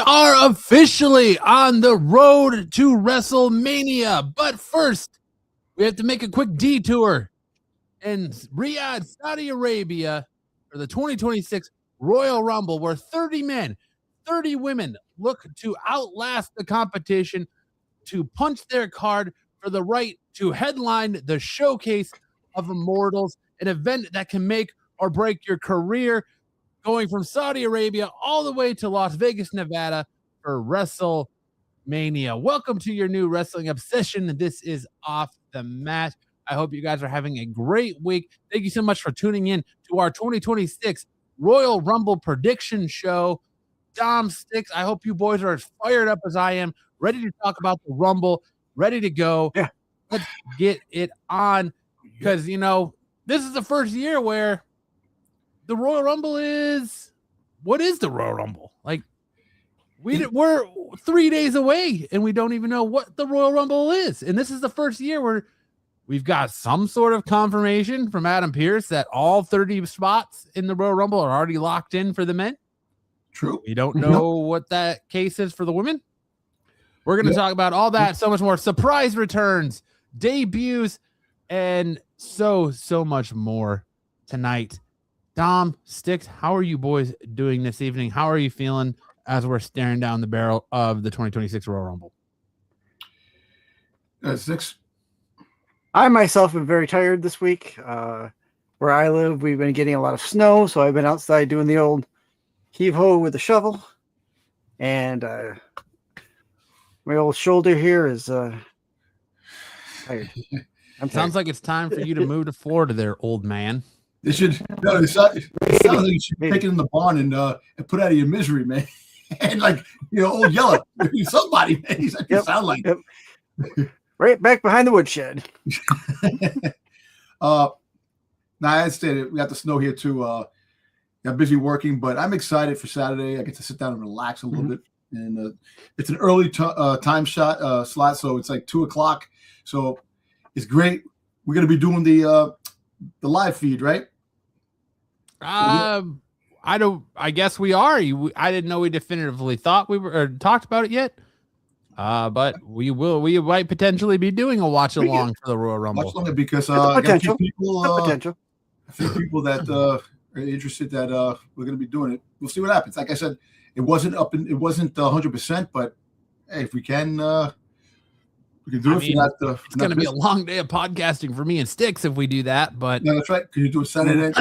are officially on the road to WrestleMania. But first, we have to make a quick detour in Riyadh, Saudi Arabia for the 2026 Royal Rumble, where 30 men, 30 women look to outlast the competition, to punch their card for the right to headline the Showcase of Immortals, an event that can make or break your career, going from Saudi Arabia all the way to Las Vegas, Nevada for WrestleMania. Welcome to your new wrestling obsession. This is Off the Mat. I hope you guys are having a great week. Thank you so much for tuning in to our 2026 Royal Rumble prediction show. Dom, Sticks, I hope you boys are as fired up as I am, ready to talk about the Rumble, ready to go. Yeah. Let's get it on, because, you know, this is the first year where the Royal Rumble is, what is the Royal Rumble? Like, we're 3 days away and we don't even know what the Royal Rumble is. And this is the first year where we've got some sort of confirmation from Adam Pearce that all 30 spots in the Royal Rumble are already locked in for the men. True. We don't know what that case is for the women. We're going to talk about all that, so much more. Surprise returns, debuts, and so much more tonight. Dom, Sticks, how are you boys doing this evening? How are you feeling as we're staring down the barrel of the 2026 Royal Rumble? Sticks. I myself am very tired this week. Where I live, we've been getting a lot of snow, so I've been outside doing the old heave-ho with a shovel. And my old shoulder here is tired. Sounds like it's time for you to move to Florida there, old man. It sounds like you should take it in the barn and put out of your misery, man. And like, you know, old Yeller, somebody, man. He's like, you sound like. Yep. Right back behind the woodshed. Now I understand we got the snow here too. Got busy working, but I'm excited for Saturday. I get to sit down and relax a little bit. And it's an early time slot, so it's like 2:00. So it's great. We're gonna be doing the live feed, right? I guess we are. I didn't know we definitively thought we were or talked about it yet. But we might potentially be doing a watch along for the Royal Rumble. Watch along because potential. A few people that are interested that we're going to be doing it. We'll see what happens. Like I said, it wasn't 100%, but hey, if we can, we can do it. It's going to be a long day of podcasting for me and Sticks if we do that. But no, that's right. Can you do it Saturday?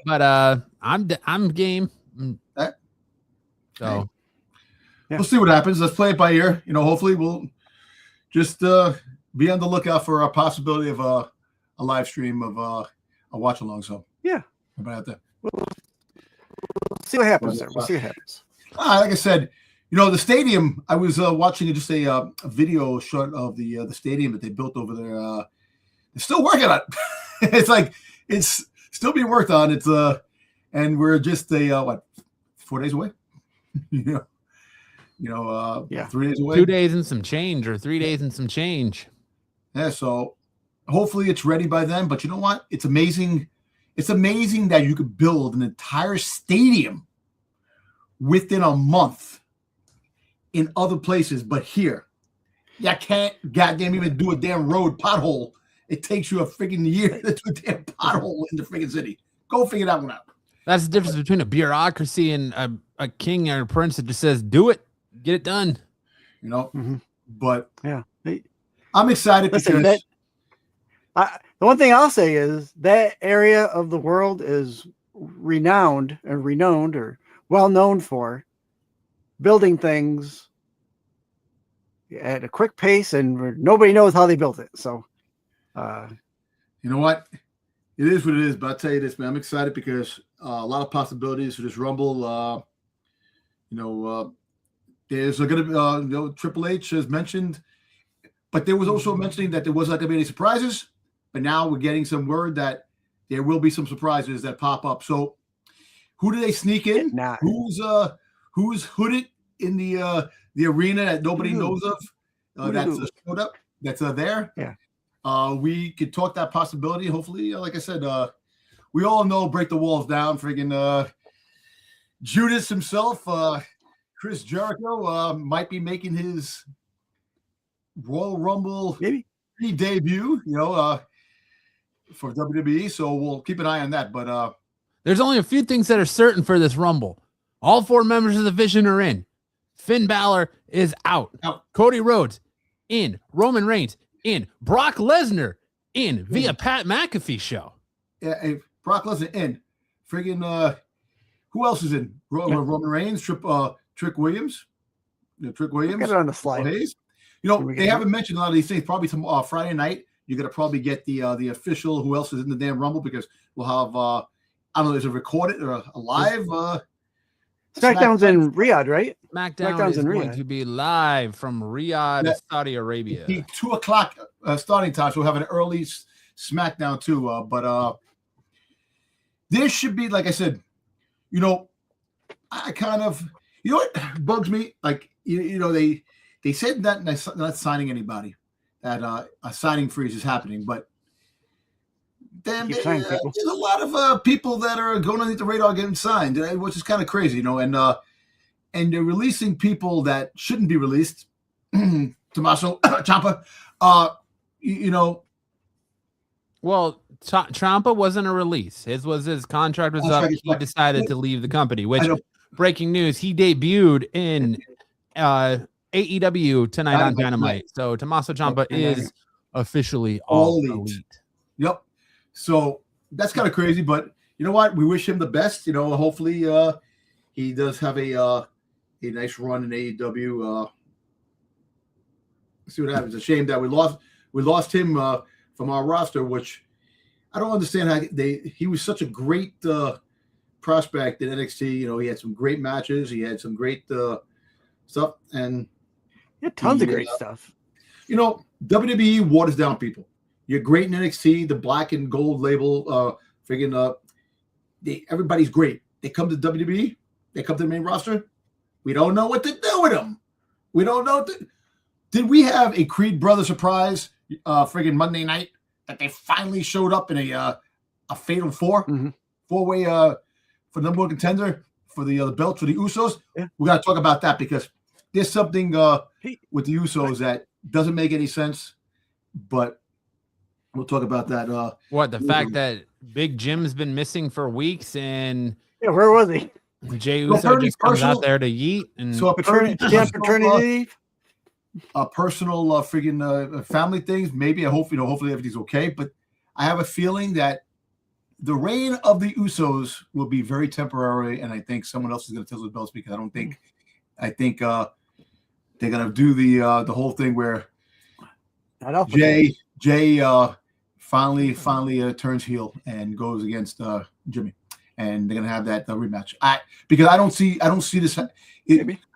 But I'm game. So. Yeah. We'll see what happens. Let's play it by ear. You know, hopefully we'll just be on the lookout for a possibility of a live stream of a watch along. So yeah, about that. We'll see what happens there. We'll see what happens. Like I said, you know, the stadium. I was watching just a video shot of the stadium that they built over there. They're still working on it. It's like it's still being worked on. It's and we're just 4 days away. Yeah. 3 days away. 2 days and some change, or 3 days and some change. Yeah, so hopefully it's ready by then. But you know what? It's amazing. It's amazing that you could build an entire stadium within a month in other places, but here, you can't goddamn even do a damn road pothole. It takes you a freaking year to do a damn pothole in the freaking city. Go figure that one out. That's the difference between a bureaucracy and a king or a prince that just says, do it. Get it done, you know. But yeah, I'm excited because the one thing I'll say is that area of the world is renowned or well known for building things at a quick pace, and nobody knows how they built it. So, you know what? It is what it is. But I'll tell you this, man. I'm excited because a lot of possibilities for this Rumble. There's going to be, Triple H has mentioned, but there was also mentioning that there was not going to be any surprises. But now we're getting some word that there will be some surprises that pop up. So, who do they sneak in? Who's hooded in the arena that nobody knows of? That's showed up. That's there. Yeah. We could talk that possibility. Hopefully, like I said, we all know break the walls down. Friggin' Judas himself. Chris Jericho might be making his Royal Rumble Maybe debut, for WWE. So we'll keep an eye on that. But there's only a few things that are certain for this Rumble. All 4 members of the Vision are in. Finn Balor is out. Cody Rhodes in. Roman Reigns in. Brock Lesnar in via Pat McAfee show. Yeah, Brock Lesnar in. Friggin' who else is in? Roman Reigns, Trick Williams. Trick Williams. Get it on the slide. Hayes. They haven't mentioned a lot of these things. Probably Friday night, you're gonna probably get the official who else is in the damn Rumble, because we'll have I don't know, is it recorded or a live? SmackDown's in Riyadh, right? SmackDown is going to be live from Riyadh, Saudi Arabia. The 2:00 starting time, so we'll have an early SmackDown too. But there should be, like I said, I kind of, what bugs me, like they said that not signing anybody, that a signing freeze is happening, but then there's a lot of people that are going underneath the radar getting signed, which is kind of crazy, and they're releasing people that shouldn't be released. Tommaso Ciampa, Well, Ciampa wasn't a release. His contract was up. He decided to leave the company. Which, breaking news, he debuted in AEW tonight on Dynamite. So Tommaso Ciampa is officially all elite. Yep. So that's kind of crazy, but you know what? We wish him the best. Hopefully he does have a nice run in AEW. See what happens. It's a shame that we lost him from our roster, which I don't understand how he was such a great prospect in NXT. He had some great matches. He had some great stuff, and tons of great stuff. WWE waters down people. You're great in NXT, the black and gold label, everybody's great. They come to WWE, they come to the main roster. We don't know what to do with them. We don't know. Did we have a Creed brother surprise Monday night that they finally showed up in a fatal four-way for number 1 contender for the belt for the Usos? Yeah. We got to talk about that, because there's something with the Usos that doesn't make any sense, but we'll talk about that. The fact that Big Jim's been missing for weeks, and where was he? Jey Uso just comes out there to yeet, and so paternity leave. Personal friggin' family things. Maybe hopefully everything's okay. But I have a feeling that the reign of the Usos will be very temporary, and I think someone else is going to take those belts, because I think they're going to do the whole thing where Jay finally turns heel and goes against Jimmy, and they're gonna have that rematch. Because I don't see this. Come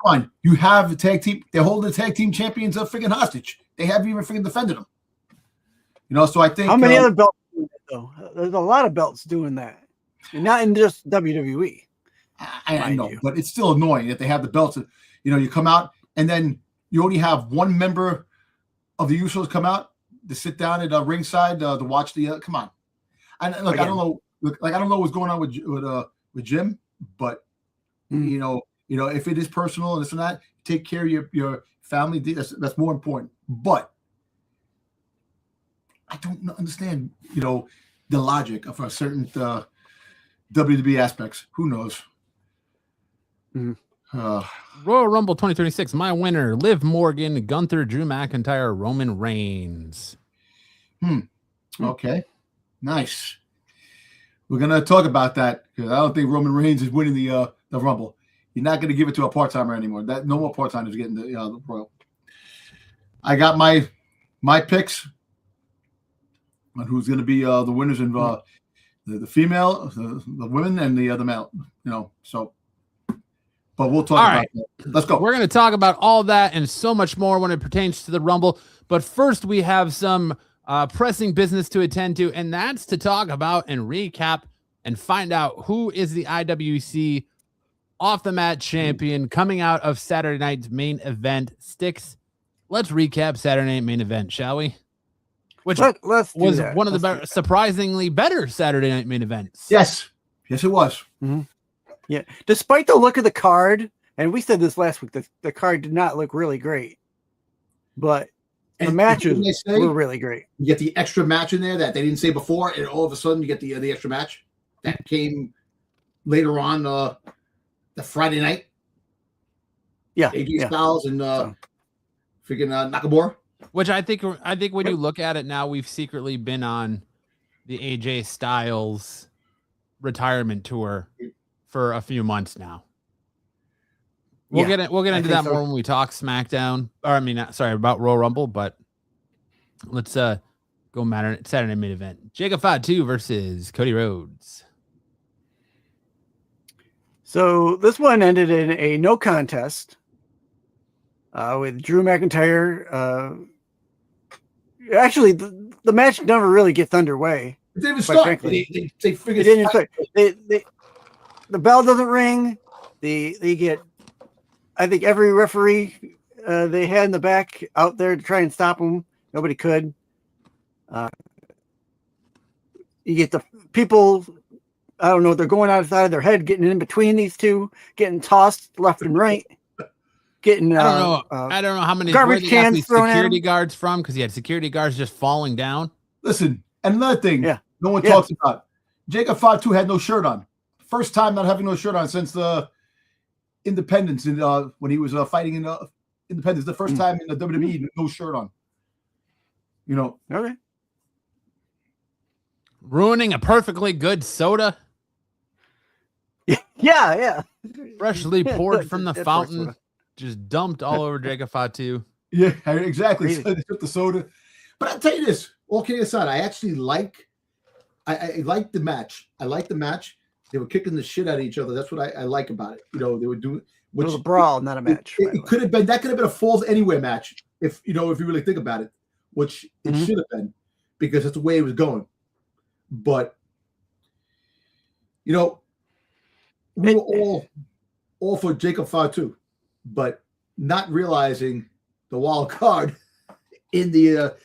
on, you have the tag team. They're holding the tag team champions up freaking hostage. They haven't even freaking defended them. So I think how many other belts do that, though? There's a lot of belts doing that, and not in just WWE. I know, but it's still annoying that they have the belts. You come out and then you only have one member of the Usos come out to sit down at ringside to watch the. Come on, and look, I don't know. I don't know what's going on with Jim, but if it is personal and this and that, take care of your family. That's more important. But I don't understand, the logic of a certain WWE aspects. Who knows? Royal Rumble 2026. My winner: Liv Morgan, Gunther, Drew McIntyre, Roman Reigns. Okay, nice. We're gonna talk about that, because I don't think Roman Reigns is winning the Rumble. You're not gonna give it to a part-timer anymore. That no more part-timers getting the Royal. I got my picks on who's gonna be the winners in the female, the women, and the male. So. But we'll talk about that. Let's go. We're going to talk about all that and so much more when it pertains to the Rumble. But first, we have some pressing business to attend to, and that's to talk about and recap and find out who is the IWC off-the-mat champion coming out of Saturday night's main event. Sticks, let's recap Saturday night main event, shall we? Which was one of the surprisingly better Saturday night main events. Yes, it was. Mm-hmm. Yeah, despite the look of the card And we said this last week, the card did not look really great, but the And matches they say, were really great. You get the extra match in there that they didn't say before, and all of a sudden you get the extra match that came later on the Friday night. Yeah, AJ Styles and freaking Nakamura. Which I think when you look at it now, we've secretly been on the AJ Styles retirement tour for a few months now. We'll get into that more when we talk SmackDown, or I mean, sorry, about Royal Rumble. But let's go Saturday main event: Jacob Fatu versus Cody Rhodes. So this one ended in a no contest with Drew McIntyre. Actually, the match never really gets underway. It didn't even start. They figured it didn't start. The bell doesn't ring. They get, I think, every referee they had in the back out there to try and stop them. Nobody could. You get the people, I don't know, they're going outside of their head, getting in between these two, getting tossed left and right. Getting I don't know how many garbage cans thrown security guards from, because he had security guards just falling down. Listen, and another thing no one talks about, Jacob Fatu had no shirt on. First time not having no shirt on since the Independence, when he was fighting in Independence, the first time in the WWE, no shirt on. You know. Okay. Ruining a perfectly good soda. Yeah. Freshly poured from the fountain. Just dumped all over Jacob Fatu. Yeah, exactly. So they took the soda. But I'll tell you this, all kidding aside, I actually I like the match. I like the match. They were kicking the shit out of each other. That's what I like about it. You know, they were doing it was a brawl, not a match. It could have been a Falls Anywhere match if you really think about it, which it should have been, because that's the way it was going. But we were all for Jacob Fatu, but not realizing the wild card in the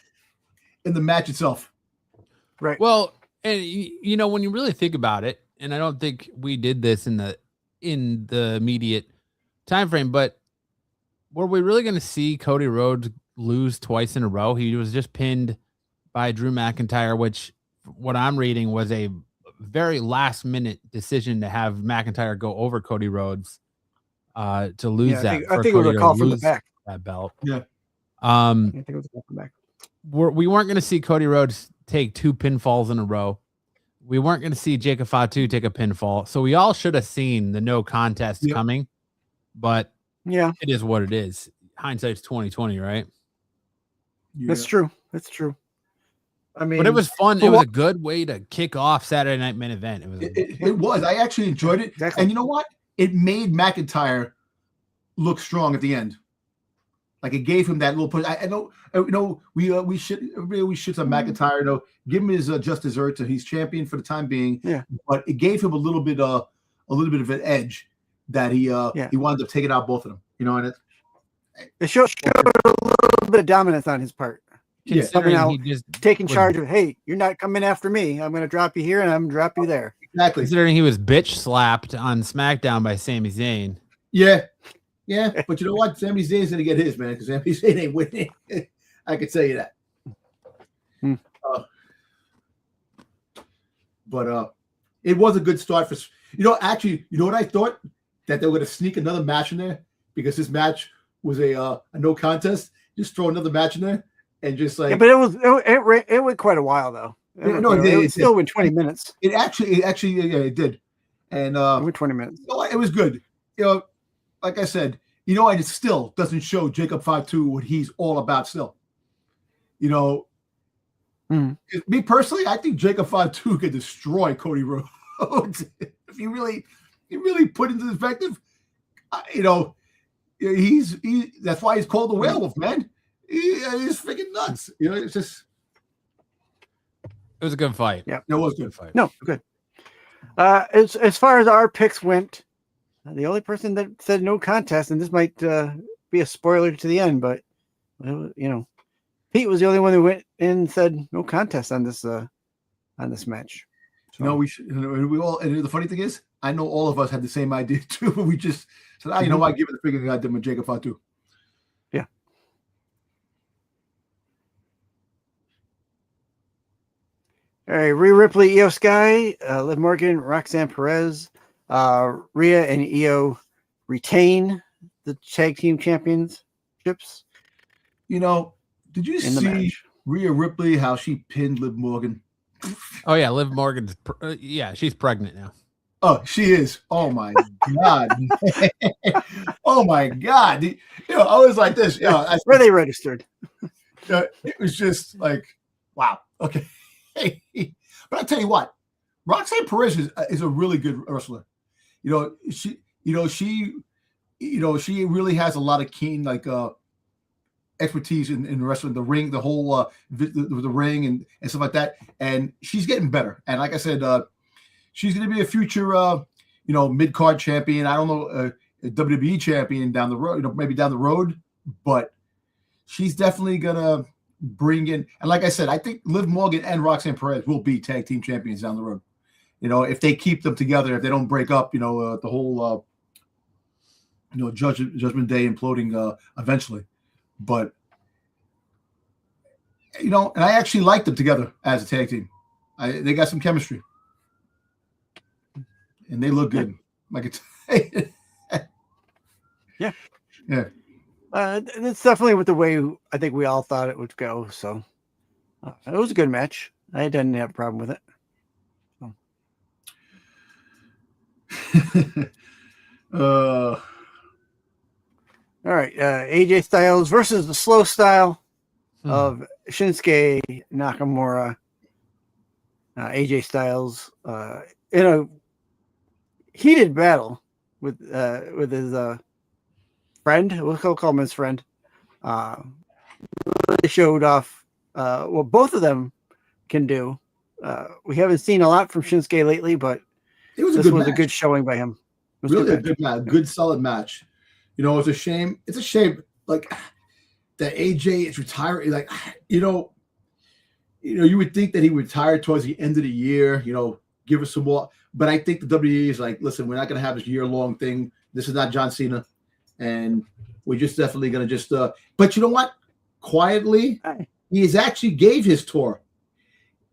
match itself. Right. Well, and when you really think about it, and I don't think we did this in the immediate time frame, but were we really going to see Cody Rhodes lose twice in a row? He was just pinned by Drew McIntyre, which what I'm reading was a very last minute decision to have McIntyre go over Cody Rhodes to lose that. I think it was a call from the back. That belt. Yeah. I think it was a call from the back. We weren't going to see Cody Rhodes take 2 pinfalls in a row. We weren't going to see Jacob Fatu take a pinfall. So we all should have seen the no contest coming, but it is what it is. Hindsight's 2020, right? Yeah. That's true. That's true. I mean, but it was fun. It was a good way to kick off Saturday Night Main Event. It was. I actually enjoyed it. Exactly. And you know what? It made McIntyre look strong at the end. Like, it gave him that little push. I know. We should on McIntyre. Give him his just desserts. He's champion for the time being. Yeah. But it gave him a little bit of an edge that he wound up taking out both of them. And it showed a little bit of dominance on his part. Considering he just taking charge of, hey, you're not coming after me. I'm going to drop you here and I'm going to drop you there. Exactly. Considering he was bitch slapped on SmackDown by Sami Zayn. Yeah. Yeah. But you know what? Sami Zayn's going to get his, man, because Sami Zayn ain't winning. I can tell you that. But it was a good start for, actually, you know what I thought? That they were going to sneak another match in there, because this match was a no contest. Just throw another match in there. And just like, but it went quite a while though. It still went 20 minutes. It actually, it did, and it went 20 minutes. It was good. Like I said, and it still doesn't show Jacob Fatu what he's all about. Still, me personally, I think Jacob Fatu could destroy Cody Rhodes if he really put into perspective. That's why he's called the werewolf, man. He's freaking nuts. It's just. It was a good fight. Yeah, it was a good fight. No, good. As far as our picks went, the only person that said no contest, and this might be a spoiler to the end, but Pete was the only one who went in and said no contest on this match. So. No, we should. We all. And the funny thing is, I know all of us had the same idea too. We just said, you know what, give it the freaking goddamn with Jacob Fatu. Yeah. All right, Rhea Ripley, Io Sky, Liv Morgan, Roxanne Perez, Rhea and Io retain the tag team championships. You know, did you In the see match. Rhea Ripley, how she pinned Liv Morgan? Oh yeah, Liv Morgan's she's pregnant now. Oh, she is. Oh my God. Oh my God. You know, I was like this. You know, Where they registered. it was just like, wow. Okay. But I tell you what, Roxanne Perez is a really good wrestler. She really has a lot of keen expertise in wrestling, the ring, the whole the ring and stuff like that. And she's getting better. And like I said, she's going to be a future mid-card champion. I don't know, a WWE champion down the road, maybe down the road, but she's definitely going to bring in. And like I said, I think Liv Morgan and Roxanne Perez will be tag team champions down the road. If they keep them together, if they don't break up, the whole Judgment Day imploding eventually. But and I actually like them together as a tag team. They got some chemistry, and they look good. Yeah. It's definitely with the way I think we all thought it would go. So it was a good match. I didn't have a problem with it. So. All right, AJ Styles versus the slow style of Shinsuke Nakamura. AJ Styles in a heated battle with his friend. We'll call him his friend. They showed off what both of them can do. We haven't seen a lot from Shinsuke lately, but this was a good showing by him. Really a good match, good solid match. It's a shame. It's a shame, that AJ is retiring. You would think that he would retire towards the end of the year. Give us some more. But I think the WWE is like, listen, we're not going to have this year-long thing. This is not John Cena, and we're just definitely going to just. But you know what? Quietly, he has actually gave his tour.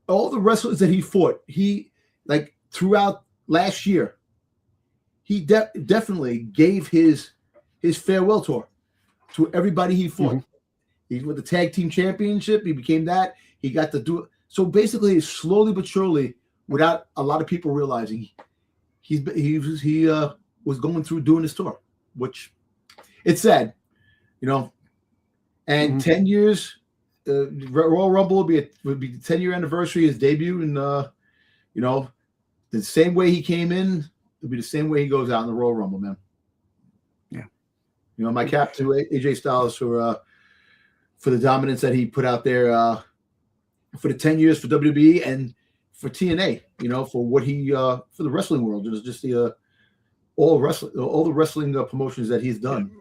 All the wrestlers that he fought, throughout last year, he definitely gave his farewell tour to everybody he fought. He won the tag team championship. He became that. He got to do it. So basically, slowly but surely, without a lot of people realizing, he was going through doing his tour, which it's sad, And 10 years, Royal Rumble would be the 10-year anniversary, his debut, and the same way he came in, it'll be the same way he goes out in the Royal Rumble, man. My cap to AJ Styles for the dominance that he put out there for the 10 years for WWE and for TNA. For what he for the wrestling world. It was just all the wrestling promotions that he's done.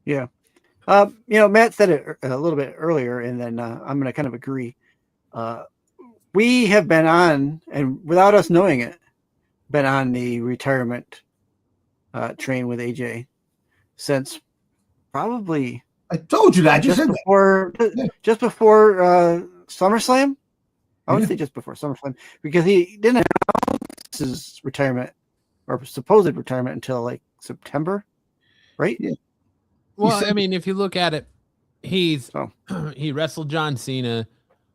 Yeah. Matt said it a little bit earlier, and then I'm going to kind of agree. We have been on, and without us knowing it, been on the retirement train with AJ since probably I told you that just before SummerSlam. I wouldn't say just before SummerSlam because he didn't announce his retirement or supposed retirement until September, right? Yeah. Well, I mean, if you look at it, he wrestled John Cena,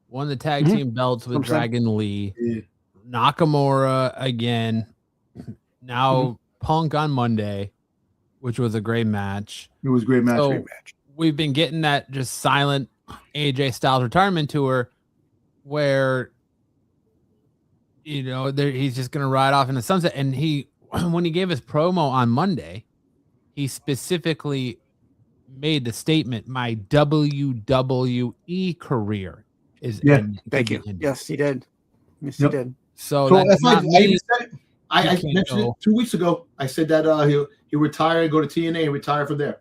won the tag team belts with Dragon Lee, Nakamura again. Now Punk on Monday, which was a great match. It was a great match. So we've been getting that just silent AJ Styles retirement tour where, he's just going to ride off in the sunset. And when he gave his promo on Monday, he specifically made the statement, my WWE career is ending. Thank you. Yes, he did. Yes, he did. So that's not me. I mentioned it 2 weeks ago. I said that he'll retire and go to TNA and retire from there.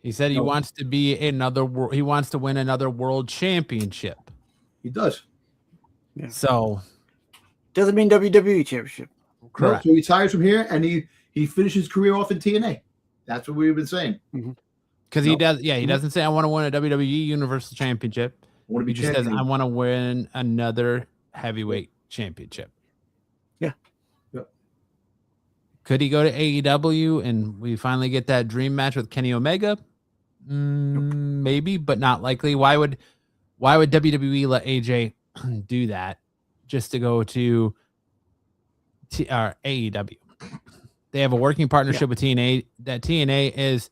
He said he wants to be he wants to win another world championship. He does. Yeah. So doesn't mean WWE championship. Correct. So he retires from here and he finishes his career off in TNA. That's what we've been saying. Because he does, he doesn't say I want to win a WWE Universal Championship. He just says I want to win another heavyweight championship. Yeah. Yep. Could he go to AEW and we finally get that dream match with Kenny Omega? Maybe, but not likely. Why would WWE let AJ do that just to go to AEW? They have a working partnership with TNA. That TNA is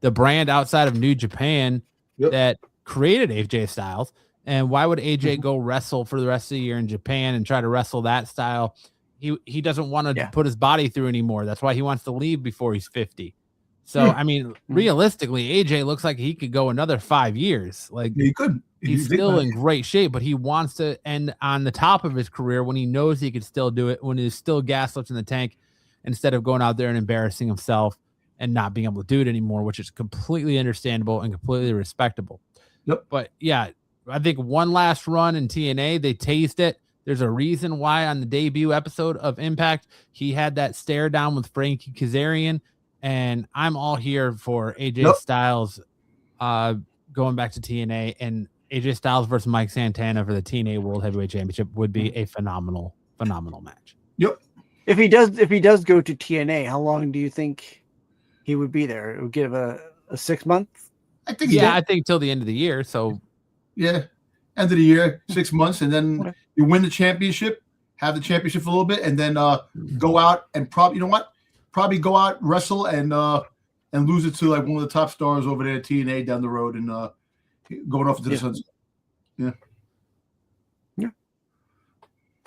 the brand outside of New Japan that created AJ Styles. And why would AJ go wrestle for the rest of the year in Japan and try to wrestle that style? He doesn't want to put his body through anymore. That's why he wants to leave before he's 50. So, I mean, realistically, AJ looks like he could go another 5 years. Like he could. He's still in great shape, but he wants to end on the top of his career when he knows he could still do it, when there's still gas left in the tank, instead of going out there and embarrassing himself and not being able to do it anymore, which is completely understandable and completely respectable. Yep. But yeah, I think one last run in TNA, they taste it. There's a reason why on the debut episode of Impact, he had that stare down with Frankie Kazarian. And I'm all here for AJ Styles going back to TNA, and AJ Styles versus Mike Santana for the TNA World Heavyweight Championship would be a phenomenal match. Yep. If he does go to TNA, how long do you think he would be there? It would give a 6 month? I think I think till the end of the year. So end of the year, 6 months, and then you win the championship, have the championship for a little bit, and then go out and probably go out, wrestle, and lose it to like one of the top stars over there at TNA down the road, and going off into the sunset. Yeah.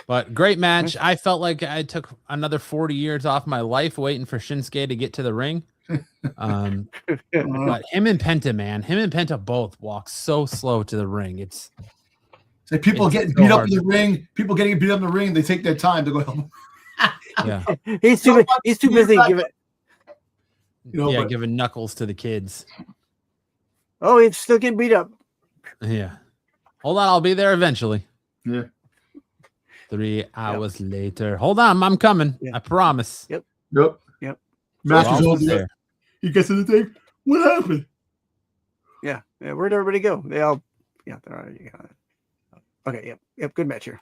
But great match. I felt like I took another 40 years off my life waiting for Shinsuke to get to the ring. But him and Penta both walk so slow to the ring. It's like people getting beat up in the ring. People getting beat up in the ring. They take their time to go home. He's too busy giving giving knuckles to the kids. Oh, he's still getting beat up. Yeah. Hold on, I'll be there eventually. Yeah. 3 hours later. Hold on, I'm coming. I promise. Yep. Match is over there. He gets to the thing. What happened? Yeah. Where'd everybody go? They all. Yeah. They're already. Okay. Yep. Good match here.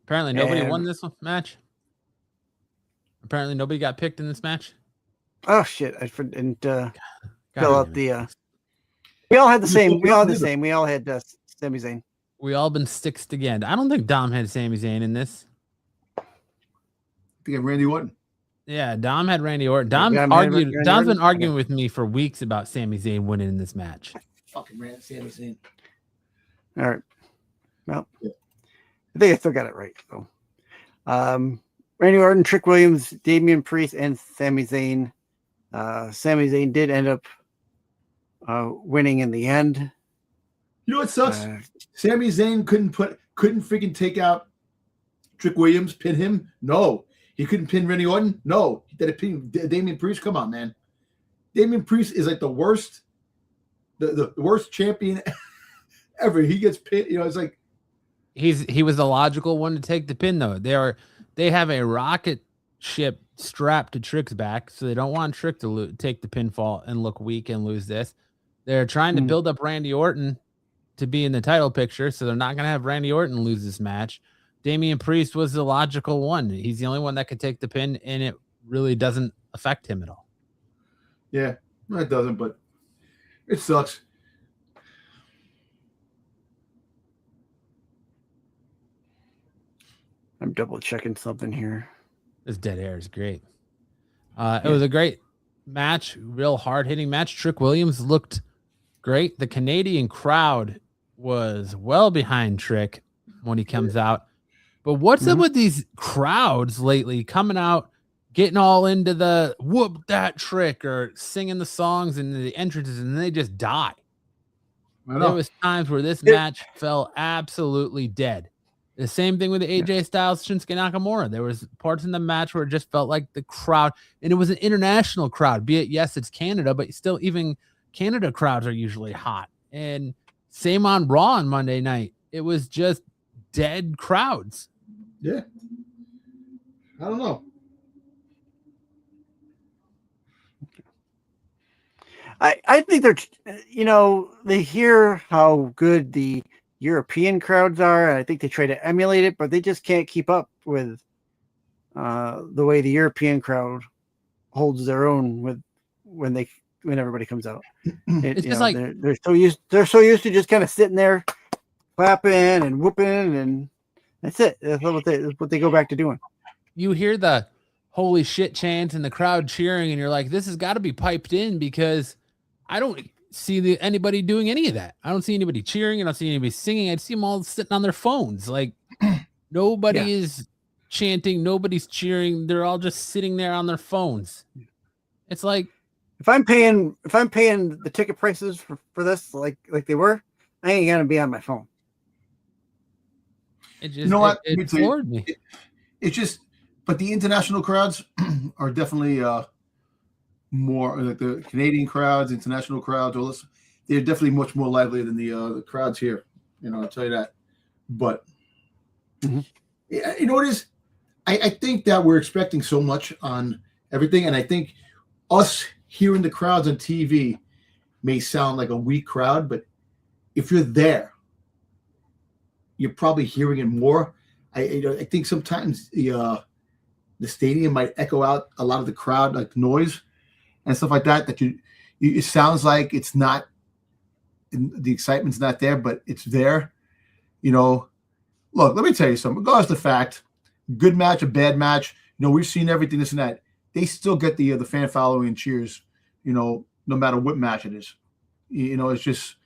Apparently, nobody won this match. Apparently, nobody got picked in this match. Oh shit! I didn't fill out the. We all had the same. We all had the same. We all had Sami Zayn. We all been sixth again. I don't think Dom had Sami Zayn in this. I think I had Randy Orton. Yeah, Dom had Randy Orton. Dom's been arguing with me for weeks about Sami Zayn winning in this match. Fucking ran Sami Zayn. All right. Well, I think I still got it right. So, Randy Orton, Trick Williams, Damian Priest, and Sami Zayn. Sami Zayn did end up winning in the end. You know what sucks? Sami Zayn couldn't freaking take out Trick Williams, pin him. No, he couldn't pin Randy Orton. No, he did a pin Damian Priest. Come on, man. Damian Priest is like the worst, the worst champion ever. He gets pinned. It's like he was the logical one to take the pin though. They have a rocket ship strapped to Trick's back, so they don't want Trick to take the pinfall and look weak and lose this. They're trying to build up Randy Orton to be in the title picture, so they're not going to have Randy Orton lose this match. Damian Priest was the logical one. He's the only one that could take the pin, and it really doesn't affect him at all. Yeah, it doesn't, but it sucks. I'm double checking something here. This dead air is great. It was a great match, real hard hitting match. Trick Williams looked great. The Canadian crowd was well behind Trick when he comes out. But what's up with these crowds lately coming out, getting all into the whoop that Trick or singing the songs and the entrances, and they just die? There was times where this match fell absolutely dead. The same thing with the AJ Styles, Shinsuke Nakamura. There was parts in the match where it just felt like the crowd, and it was an international crowd, be it, yes, it's Canada, but still even Canada crowds are usually hot. And same on Raw on Monday night. it was just dead crowds. Yeah. I don't know. I think they're, they hear how good the European crowds are, and I think they try to emulate it, but they just can't keep up with the way the European crowd holds their own when everybody comes out. It's just like they're so used to just kind of sitting there, clapping and whooping, and that's it. That's what they go back to doing. you hear the holy shit chants and the crowd cheering, and you're like, this has got to be piped in, because I don't see anybody doing any of that. I don't see anybody cheering. I don't see anybody singing. I see them all sitting on their phones. Like nobody is chanting. Nobody's cheering. They're all just sitting there on their phones. It's like, if I'm paying the ticket prices for this, like they were, I ain't gonna be on my phone. It floored me. It's just, but the international crowds are definitely more like the Canadian crowds, international crowds. All this, they're definitely much more lively than the crowds here. I'll tell you that. But you know what it is? I think that we're expecting so much on everything, and I think us hearing the crowds on TV may sound like a weak crowd, but if you're there, you're probably hearing it more. I think sometimes the stadium might echo out a lot of the crowd, like noise and stuff like that. It sounds like it's not, the excitement's not there, but it's there. Look, let me tell you something. Regardless of the fact, good match, a bad match, we've seen everything, this and that. They still get the fan following and cheers, no matter what match it is. It's just,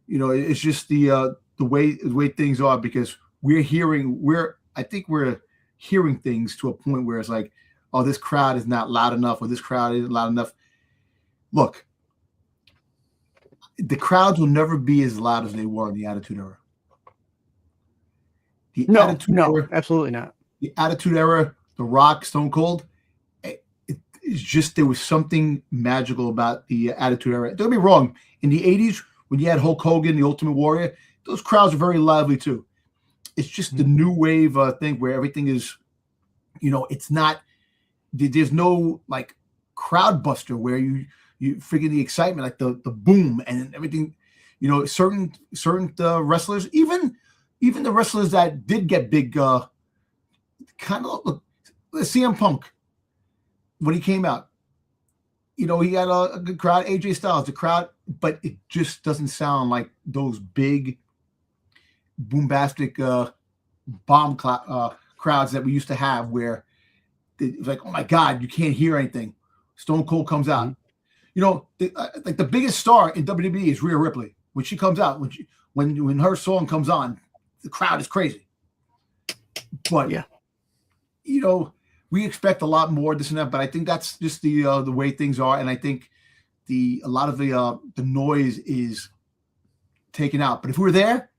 it's just the way things are, because I think we're hearing things to a point where it's like, oh, this crowd is not loud enough, or this crowd isn't loud enough. Look, the crowds will never be as loud as they were in the Attitude Era. No, absolutely not. The Attitude Era, The Rock, Stone Cold, it's just, there was something magical about the Attitude Era. Don't get me wrong, in the 80s, when you had Hulk Hogan, the Ultimate Warrior, those crowds are very lively too. It's just the new wave thing where everything is, it's not, there's no like crowd buster where you figure the excitement, like the boom and everything, certain wrestlers, even the wrestlers that did get big, kind of look, CM Punk, when he came out, he had a good crowd, AJ Styles, the crowd, but it just doesn't sound like those big boombastic crowds that we used to have, where it's like, oh my God, you can't hear anything. Stone Cold comes out. Like the biggest star in WWE is Rhea Ripley. When she comes out, when her song comes on, the crowd is crazy. But we expect a lot more this and that. But I think that's just the way things are, and I think a lot of the noise is taken out. But if we're there,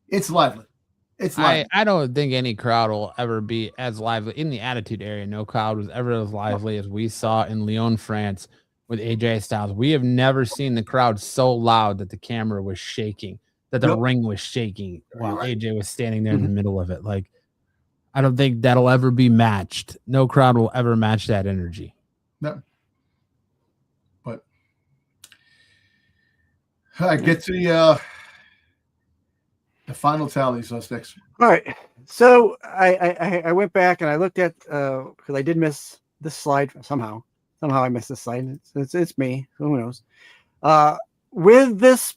it's lively. It's lively. I don't think any crowd will ever be as lively in the Attitude Era. No crowd was ever as lively as we saw in Lyon, France, with AJ Styles. We have never seen the crowd so loud that the camera was shaking, that the ring was shaking while AJ was standing there in the middle of it. Like, I don't think that'll ever be matched. No crowd will ever match that energy. No. But I get to the final tally, suspects. All right. So I went back and I looked at, because I did miss this slide somehow. Somehow I missed this slide. It's me. Who knows? With this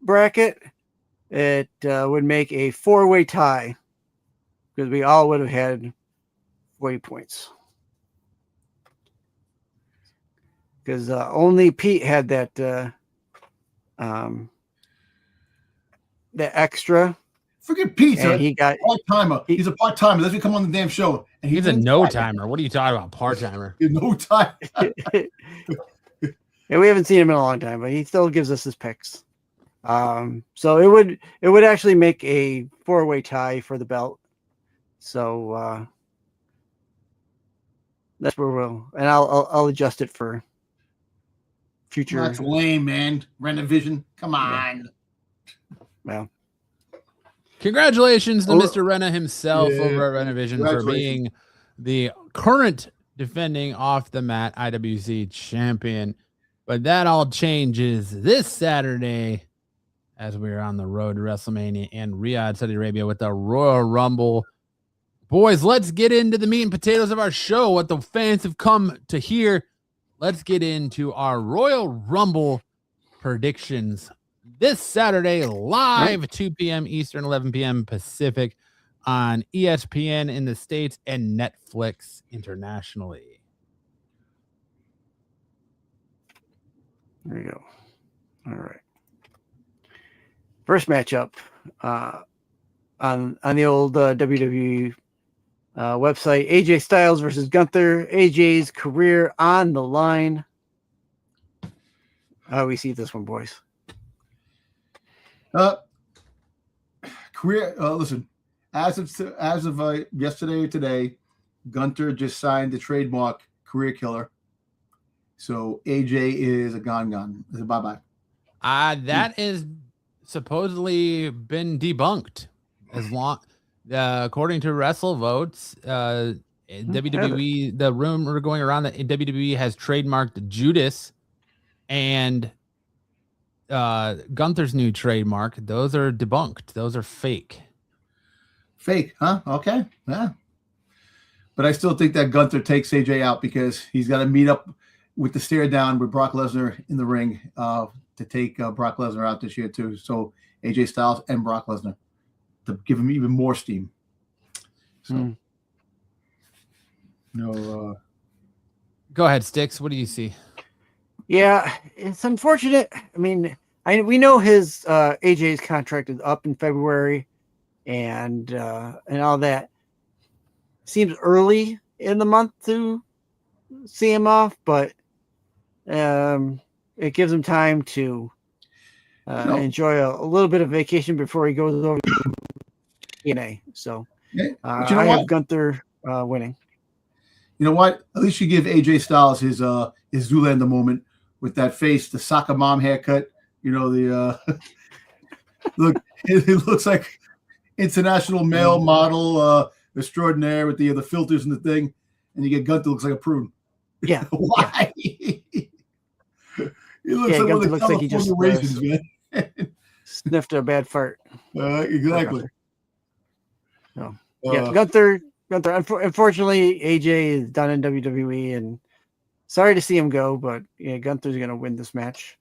bracket, it would make a 4-way tie, because we all would have had 40 points. Because only Pete had that extra. Forget Pete. He got part-timer. He's a part-timer. Let's come on the damn show. And he's a no-timer. What are you talking about, part-timer? No time. Yeah, we haven't seen him in a long time, but he still gives us his picks. So it would actually make a 4-way tie for the belt. So that's where I'll adjust it for future. That's lame, man. Renovision. Come on. Well, Congratulations to Mr. Rena himself Yeah, over at Renavision for being the current defending off the mat IWC champion. But that all changes this Saturday as we're on the road to WrestleMania in Riyadh, Saudi Arabia with the Royal Rumble. Boys, let's get into the meat and potatoes of our show, what the fans have come to hear. Let's get into our Royal Rumble predictions this Saturday, live 2 p.m. Eastern, 11 p.m. Pacific on ESPN in the States and Netflix internationally. There you go. All right. First matchup on the old WWE website, AJ Styles versus Gunther. AJ's career on the line. How do we see this one, boys? Listen, as of yesterday or today, Gunther just signed the trademark career killer. So AJ is a gone. It's a bye-bye. That is supposedly been debunked as long according to WrestleVotes. WWE, the rumor going around that WWE has trademarked Judas and Gunther's new trademark. Those are debunked. Those are fake. Fake, huh? Okay, yeah. But I still think that Gunther takes AJ out because he's got to meet up with the stare down with Brock Lesnar in the ring to take Brock Lesnar out this year too. So AJ Styles and Brock Lesnar to give him even more steam. So go ahead, Sticks. What do you see? Yeah, it's unfortunate. I mean, we know his AJ's contract is up in February, and all that. Seems early in the month to see him off, but it gives him time to enjoy a little bit of vacation before he goes over to TNA. So I have Gunther winning. You know what? At least you give AJ Styles his Zoolander moment with that face, the soccer mom haircut. You know, the look, it looks like international male model extraordinaire with the filters and the thing, and you get Gunther looks like a prune. Yeah. Why? He looks like one of the California raisins, man. Sniffed a bad fart. Exactly. So, Gunther. Unfortunately, AJ is done in WWE, and sorry to see him go, but Gunther's going to win this match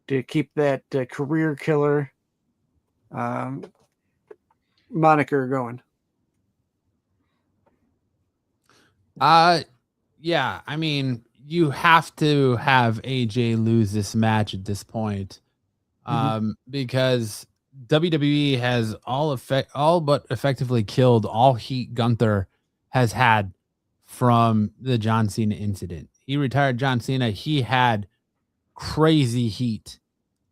to keep that career killer moniker going. Yeah, I mean, you have to have AJ lose this match at this point, because WWE has all but effectively killed all heat Gunther has had from the John Cena incident. He retired John Cena. He had crazy heat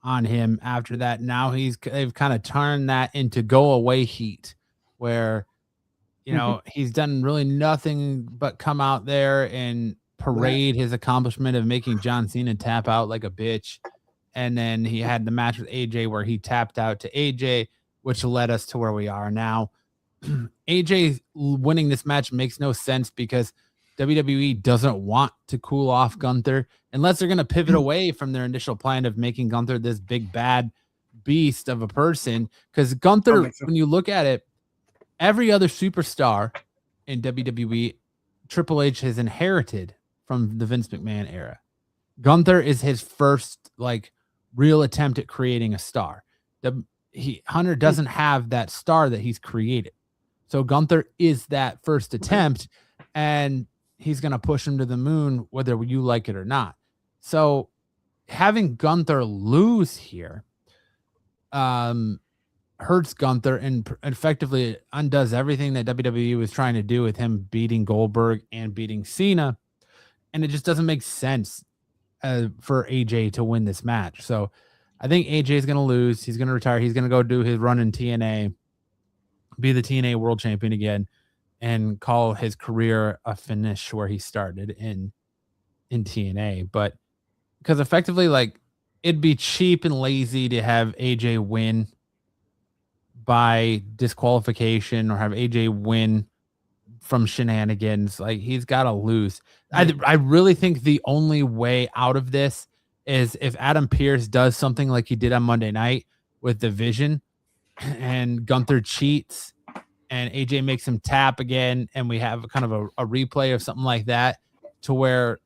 on him after that. Now they've kind of turned that into go away heat, where he's done really nothing but come out there and parade his accomplishment of making John Cena tap out like a bitch. And then he had the match with AJ where he tapped out to AJ, which led us to where we are now. AJ winning this match makes no sense because WWE doesn't want to cool off Gunther unless they're going to pivot away from their initial plan of making Gunther this big bad beast of a person. Because Gunther, when you look at it, every other superstar in WWE, Triple H has inherited from the Vince McMahon era. Gunther is his first real attempt at creating a star. Hunter doesn't have that star that he's created. So Gunther is that first attempt, and he's going to push him to the moon, whether you like it or not. So having Gunther lose here hurts Gunther and effectively undoes everything that WWE was trying to do with him beating Goldberg and beating Cena. And it just doesn't make sense for AJ to win this match. So I think AJ is going to lose. He's going to retire. He's going to go do his run in TNA, be the TNA world champion again, and call his career a finish where he started in TNA. But because effectively, it'd be cheap and lazy to have AJ win by disqualification or have AJ win from shenanigans. Like, he's got to lose. I really think the only way out of this is if Adam Pearce does something like he did on Monday night with the Vision and Gunther cheats and AJ makes him tap again, and we have kind of a replay of something like that, to where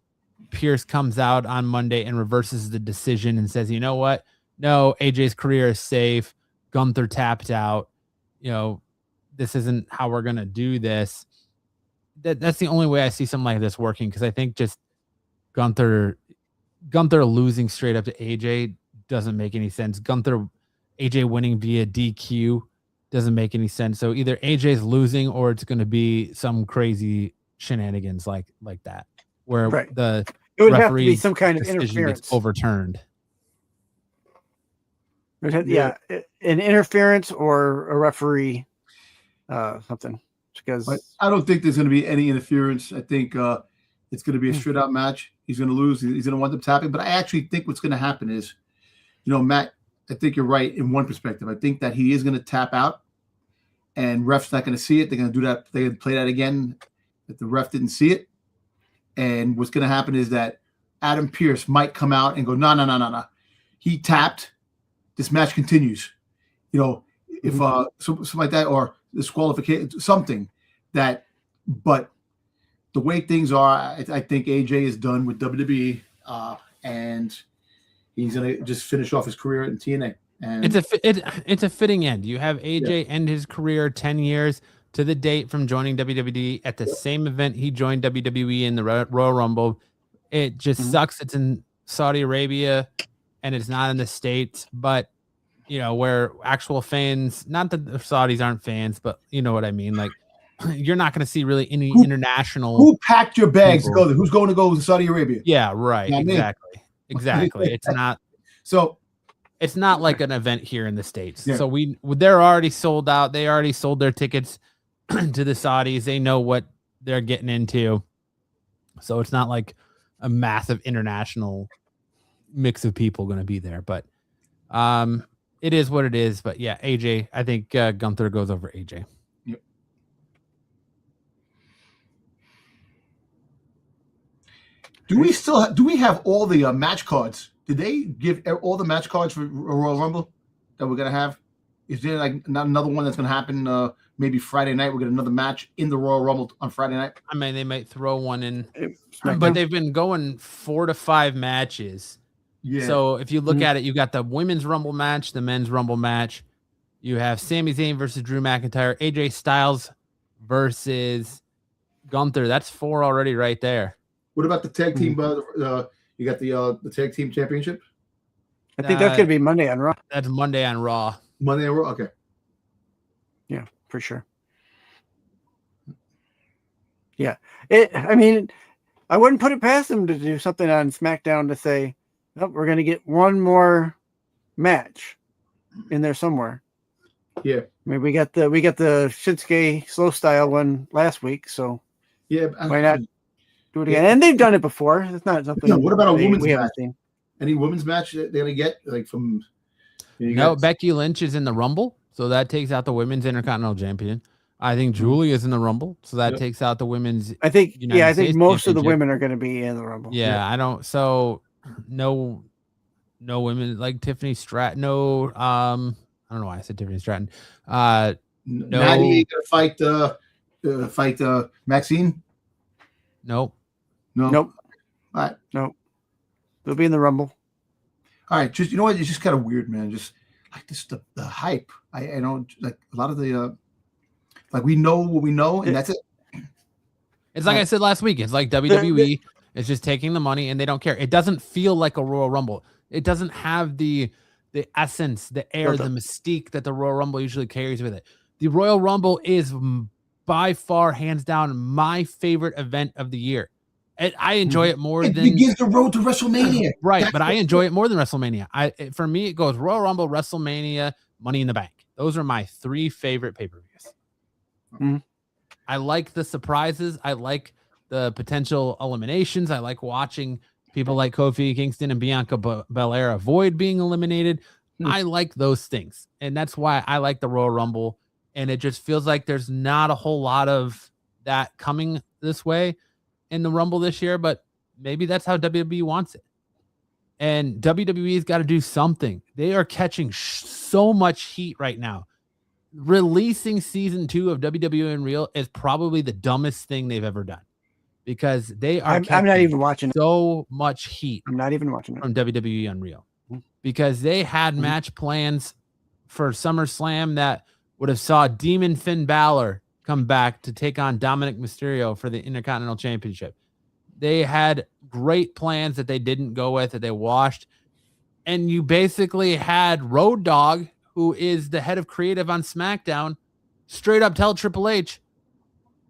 Pearce comes out on Monday and reverses the decision and says, you know what? No, AJ's career is safe. Gunther tapped out. You know, this isn't how we're going to do this. That's the only way I see something like this working, because I think just Gunther losing straight up to AJ doesn't make any sense. AJ winning via DQ doesn't make any sense. So either AJ's losing or it's going to be some crazy shenanigans like that, where it the would have to be some kind of interference gets overturned. An interference or a referee something. Because I don't think there's going to be any interference. I think it's going to be a straight out match. He's going to lose. He's going to wind up tapping. But I actually think what's going to happen is, Matt, I think you're right in one perspective. I think that he is going to tap out, and ref's not going to see it. They're going to do that. They're going to play that again. If the ref didn't see it, and what's going to happen is that Adam Pearce might come out and go, no. He tapped. This match continues. If something like that, or disqualification, something that. But the way things are, I think AJ is done with WWE, and he's gonna just finish off his career in TNA. And it's a fitting end. You have AJ end his career 10 years to the date from joining WWE at the same event he joined WWE in the Royal Rumble. It just sucks. It's in Saudi Arabia and it's not in the States, but where actual fans, not that the Saudis aren't fans, but you know what I mean? Like, you're not going to see really any international. Who packed your bags to go there? Who's going to go to Saudi Arabia? Yeah, right. Exactly. It's not. So it's not like an event here in the States. Yeah. So they're already sold out. They already sold their tickets to the Saudis. They know what they're getting into. So it's not like a massive international mix of people going to be there, but it is what it is. But yeah, AJ, I think Gunther goes over AJ. Yep. Do we have all the match cards? Did they give all the match cards for Royal Rumble that we're gonna have? Is there like not another one that's gonna happen? Maybe Friday night we'll get another match in the Royal Rumble on Friday night. I mean, they might throw one in, but they've been going 4 to 5 matches. Yeah. So if you look at it, you got the women's Rumble match, the men's Rumble match. You have Sami Zayn versus Drew McIntyre, AJ Styles versus Gunther. That's 4 already right there. What about the tag team? You got the tag team championship? I think that's going to be Monday on Raw. That's Monday on Raw. Monday on Raw? Okay. Yeah, for sure. Yeah. I mean, I wouldn't put it past them to do something on SmackDown to say, oh, we're going to get one more match in there somewhere. Yeah. I mean, we got the Shinsuke slow style one last week, so yeah, why not do it again? And they've done it before. It's not something. What about a women's match? Seen. Any women's match they're gonna get like from? Becky Lynch is in the Rumble, so that takes out the women's Intercontinental Champion. I think Giulia is in the like so that takes out the women's. I think United I think States most of the women are going to be in the Rumble. Yeah, I don't. So no women like Tiffany Stratton. No, I don't know why I said Tiffany Stratton. No, Natty gonna fight Maxine. Nope. No. Nope. All right. Nope. They'll be in the Rumble. All right. Just it's just kind of weird, man. Just like this, the hype. I don't like a lot of the like we know what we know, and that's it. It's like I said last week. It's like WWE is just taking the money and they don't care. It doesn't feel like a Royal Rumble. It doesn't have the essence, the air, the mystique that the Royal Rumble usually carries with it. The Royal Rumble is by far, hands down, my favorite event of the year. I enjoy it more than begins the road to WrestleMania. Right, but I enjoy it more than WrestleMania. For me, it goes Royal Rumble, WrestleMania, Money in the Bank. Those are my 3 favorite pay-per-views. Mm-hmm. I like the surprises. I like the potential eliminations. I like watching people like Kofi Kingston and Bianca Belair avoid being eliminated. I like those things. And that's why I like the Royal Rumble. And it just feels like there's not a whole lot of that coming this way in the Rumble this year, but maybe that's how WWE wants it. And WWE's got to do something. They are catching so much heat right now. Releasing season 2 of WWE Unreal is probably the dumbest thing they've ever done, because they are I'm not even watching so much heat. I'm not even watching it from WWE Unreal, because they had match plans for SummerSlam that would have saw Demon Finn Balor come back to take on Dominic Mysterio for the Intercontinental Championship. They had great plans that they didn't go with, that they washed. And you basically had Road Dogg, who is the head of creative on SmackDown, straight up tell Triple H,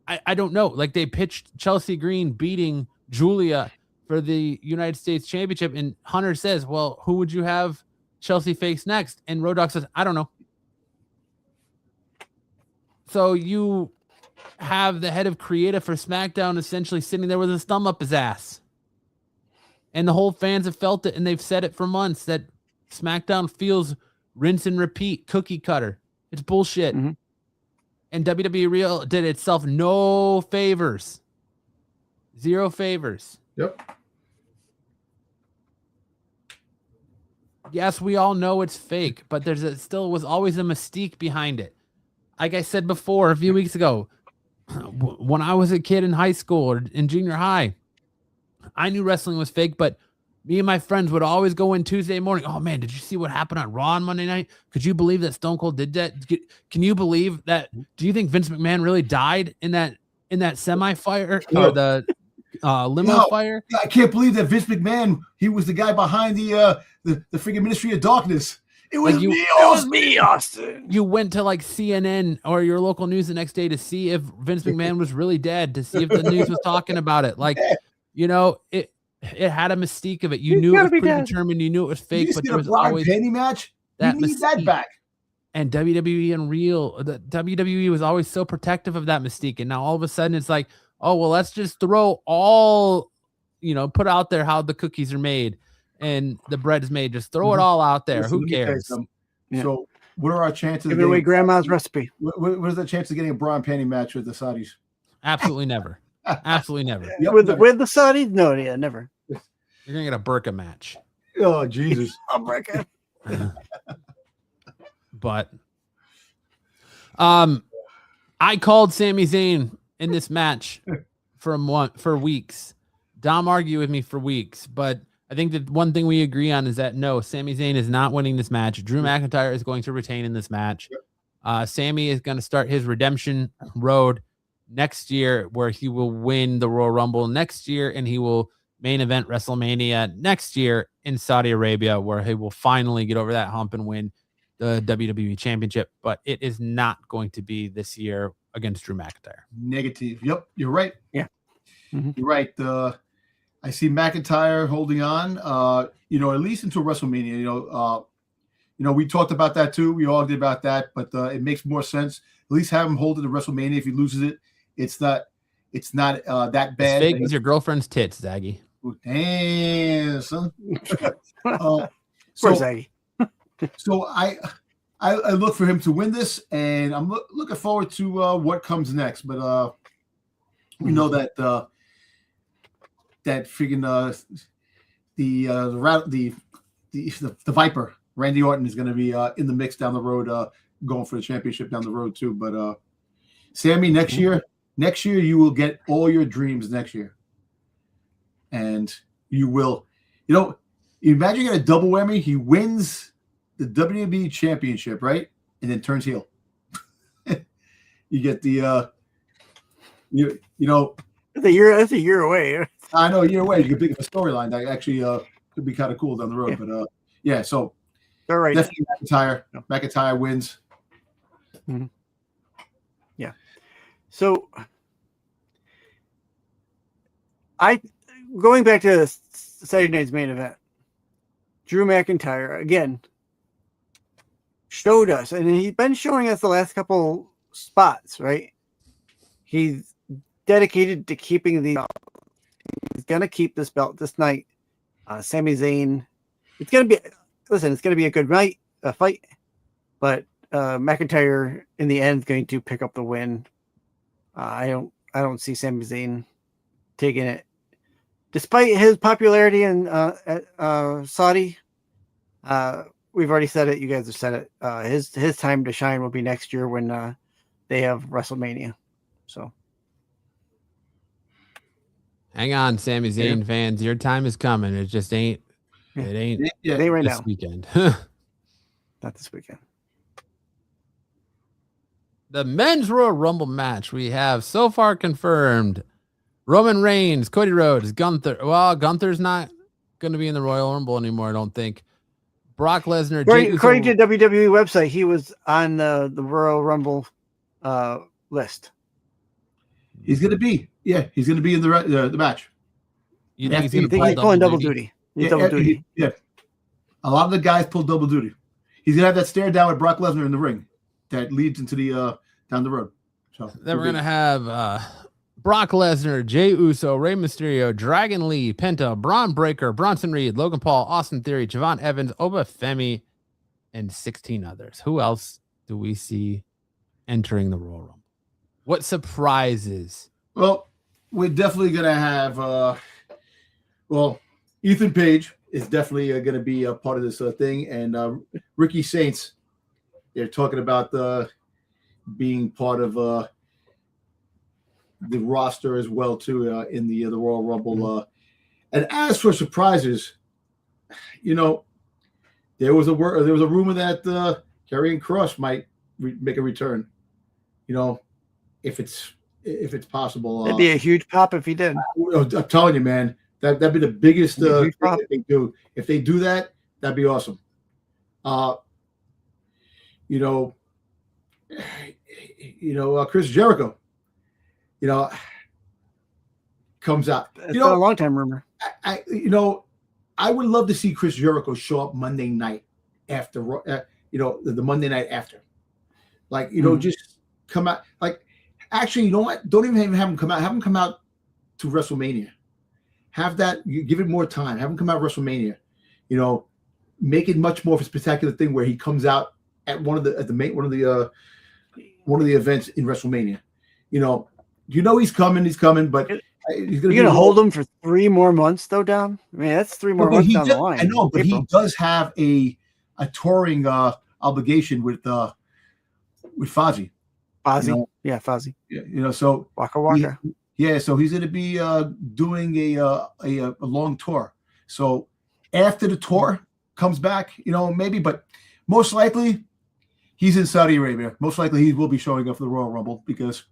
I don't know. Like, they pitched Chelsea Green beating Giulia for the United States Championship. And Hunter says, well, who would you have Chelsea face next? And Road Dogg says, I don't know. So you have the head of creative for SmackDown essentially sitting there with his thumb up his ass. And the whole fans have felt it, and they've said it for months, that SmackDown feels rinse and repeat, cookie cutter. It's bullshit. Mm-hmm. And WWE Real did itself no favors. 0 favors. Yep. Yes, we all know it's fake, but still was always a mystique behind it. Like I said before, a few weeks ago, when I was a kid in high school or in junior high, I knew wrestling was fake, but me and my friends would always go in Tuesday morning. Oh man, did you see what happened on Raw on Monday night? Could you believe that Stone Cold did that? Can you believe that? Do you think Vince McMahon really died in that semi fire or the limo fire? I can't believe that Vince McMahon, he was the guy behind the freaking Ministry of Darkness. It was me, Austin. You went to like CNN or your local news the next day to see if Vince McMahon was really dead, to see if the news was talking about it. Like, you know, it had a mystique of it. You knew it was predetermined. You knew it was fake, but there was always penny match. That you need that back. And WWE Unreal, the WWE was always so protective of that mystique. And now all of a sudden it's like, oh, well, let's just throw all, put out there how the cookies are made and the bread is made. Just throw it all out there. Listen, who cares? Yeah. So what are our chances? Give away grandma's recipe. What is the chance of getting a bra and panty match with the Saudis? Absolutely never. Absolutely never. Yep, with the Saudis? No, yeah, never. You're going to get a burqa match. Oh, Jesus. A burqa. But I called Sami Zayn in this match for weeks. Dom argued with me for weeks, but I think that one thing we agree on is that no, Sami Zayn is not winning this match. Drew McIntyre is going to retain in this match. Sami is going to start his redemption road next year, where he will win the Royal Rumble next year, and he will main event WrestleMania next year in Saudi Arabia, where he will finally get over that hump and win the WWE Championship. But it is not going to be this year against Drew McIntyre. Negative. Yep, you're right. Yeah, you're right. I see McIntyre holding on. At least until WrestleMania. We talked about that too. We all did about that, but it makes more sense. At least have him hold it to WrestleMania. If he loses it, it's not that bad. As fake as your girlfriend's tits, Zaggy. Oh, damn, son. Poor Zaggy. So I look for him to win this, and I'm looking forward to what comes next. But we know that that freaking the Viper Randy Orton is going to be in the mix down the road, going for the championship down the road too. But Sami, next year you will get all your dreams next year, and you will. Imagine you get a double whammy. He wins the WWE Championship, right, and then turns heel. You get the That's a year away. I know, a year away. You get big of a storyline that actually could be kind of cool down the road. Yeah. But so all right, definitely McIntyre. McIntyre wins. Mm-hmm. Yeah. So going back to Saturday night's main event, Drew McIntyre again showed us, and he's been showing us the last couple spots, right? He's dedicated to keeping he's gonna keep this belt this night. Sami Zayn, it's gonna be a good night. fight, but McIntyre in the end is going to pick up the win. I don't see Sami Zayn taking it, despite his popularity in Saudi. We've already said it. You guys have said it. His time to shine will be next year when they have WrestleMania. So, hang on, Sami Zayn fans, your time is coming. It just ain't. It ain't. It ain't right this now. Weekend. Not this weekend. The men's Royal Rumble match we have so far confirmed: Roman Reigns, Cody Rhodes, Gunther. Well, Gunther's not going to be in the Royal Rumble anymore, I don't think. Brock Lesnar. According to the WWE website, he was on the Royal Rumble list. He's going to be. Yeah, he's going to be in the match. You think he's pulling double duty? He's double duty. Yeah. A lot of the guys pull double duty. He's going to have that stare down with Brock Lesnar in the ring that leads into the down the road. So then we're going to have Brock Lesnar, Jey Uso, Rey Mysterio, Dragon Lee, Penta, Braun Breaker, Bronson Reed, Logan Paul, Austin Theory, Javon Evans, Oba Femi, and 16 others. Who else do we see entering the Royal Rumble? What surprises? Well, we're definitely going to have, Ethan Page is definitely going to be a part of this thing. And Ricky Saints, they're talking about being part of the roster as well, too, in the Royal Rumble. And as for surprises, there was a rumor that Karrion Kross might make a return. If it's possible, it'd be a huge pop if he did. I'm telling you, man, that'd be the biggest thing that they do. If they do that, that'd be awesome. Chris Jericho, comes out. It's been a long time rumor. I would love to see Chris Jericho show up Monday night after, the Monday night after, just come out. Actually, you know what? Don't even have him come out. Have him come out to WrestleMania. Have that. You give it more time. Have him come out WrestleMania. Make it much more of a spectacular thing where he comes out at one of the events in WrestleMania. He's coming. He's coming, but you're gonna hold him for 3 more months, though, Dom. I mean, that's 3 more months down the line. I know, but he does have a touring obligation with Fozzy. Fozzy, Fozzy. Yeah, so Waka Waka. So he's going to be doing a long tour. So after the tour comes back, maybe, but most likely he's in Saudi Arabia. Most likely he will be showing up for the Royal Rumble because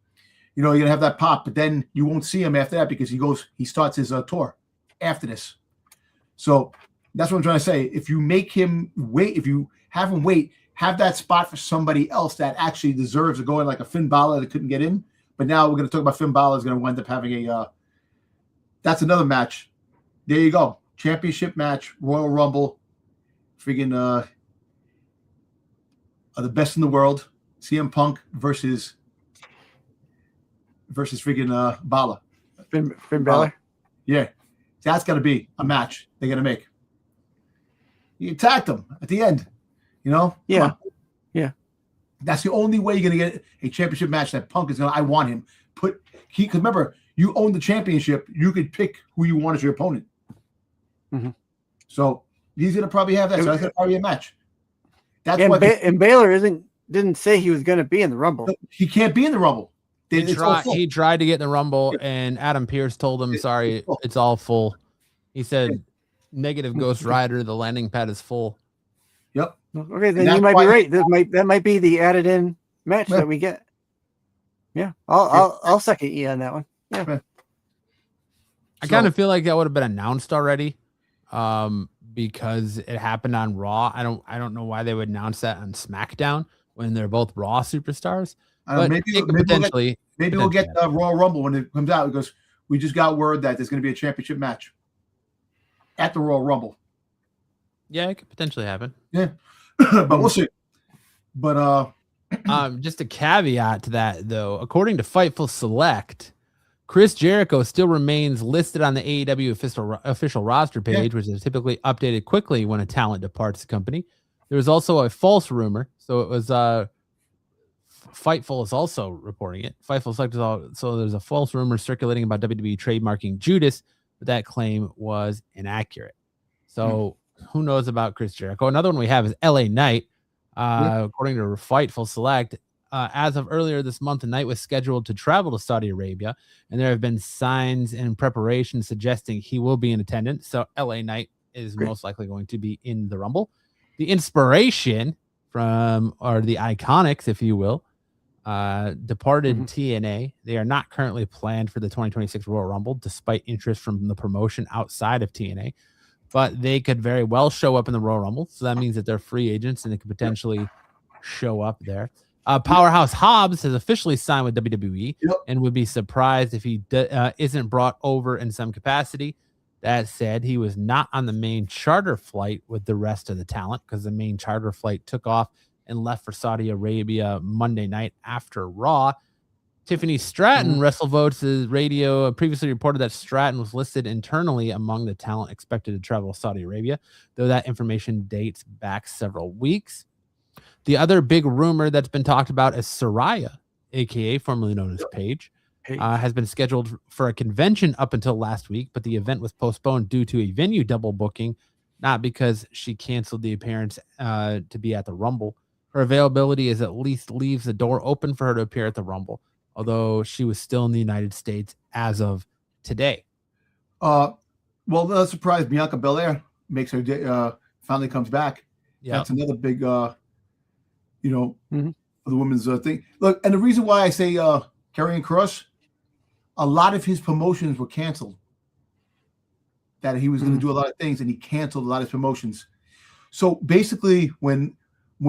you're going to have that pop, but then you won't see him after that because he starts his tour after this. So that's what I'm trying to say. If you make him wait, if you have him wait, have that spot for somebody else that actually deserves to go in, like a Finn Balor that couldn't get in. But now we're going to talk about Finn Balor is going to wind up having that's another match. There you go. Championship match, Royal Rumble. Freaking the best in the world. CM Punk versus freaking Balor. Finn Balor? Yeah. That's got to be a match they're going to make. You attacked him at the end. Yeah. That's the only way you're going to get a championship match that Punk is going to, I want him. Because remember, you own the championship. You could pick who you want as your opponent. Mm-hmm. So he's going to probably have that. So that's going to probably be a match. That's and Baylor didn't say he was going to be in the Rumble. He can't be in the Rumble. He tried to get in the Rumble, and Adam Pearce told him, sorry, it's all full. He said, negative Ghost Rider, the landing pad is full. Yep. Okay, then you might be right. That might be the added in match that we get. Yeah, I'll second you on that one. Yeah. I kind of feel like that would have been announced already, because it happened on Raw. I don't know why they would announce that on SmackDown when they're both Raw superstars. But maybe we'll get Royal Rumble when it comes out because we just got word that there's going to be a championship match at the Royal Rumble. Yeah, it could potentially happen. Yeah. But we'll see. But just a caveat to that, though, according to Fightful Select, Chris Jericho still remains listed on the AEW official roster page, which is typically updated quickly when a talent departs the company. There was also a false rumor. So it was Fightful is also reporting it. So there's a false rumor circulating about WWE trademarking Judas, but that claim was inaccurate. So who knows about Chris Jericho? Another one we have is LA Knight. According to Fightful Select, as of earlier this month, the Knight was scheduled to travel to Saudi Arabia, and there have been signs in preparation suggesting he will be in attendance. So LA Knight is most likely going to be in the Rumble. The inspiration or the Iconics, if you will, departed TNA. They are not currently planned for the 2026 Royal Rumble, despite interest from the promotion outside of TNA. But they could very well show up in the Royal Rumble. So that means that they're free agents and they could potentially show up there. Powerhouse Hobbs has officially signed with WWE and would be surprised if he isn't brought over in some capacity. That said, he was not on the main charter flight with the rest of the talent because the main charter flight took off and left for Saudi Arabia Monday night after Raw. Tiffany Stratton, WrestleVotes Radio, previously reported that Stratton was listed internally among the talent expected to travel to Saudi Arabia, though that information dates back several weeks. The other big rumor that's been talked about is Saraya, a.k.a. formerly known as Paige, has been scheduled for a convention up until last week, but the event was postponed due to a venue double booking, not because she canceled the appearance to be at the Rumble. Her availability is at least leaves the door open for her to appear at the Rumble, although she was still in the United States as today. Well, no surprise, Bianca Belair makes her finally comes back. Yep. That's another big, for the women's thing. Look, and the reason why I say Karrion Kross, a lot of his promotions were canceled. That he was going to do a lot of things, and he canceled a lot of promotions. So basically, when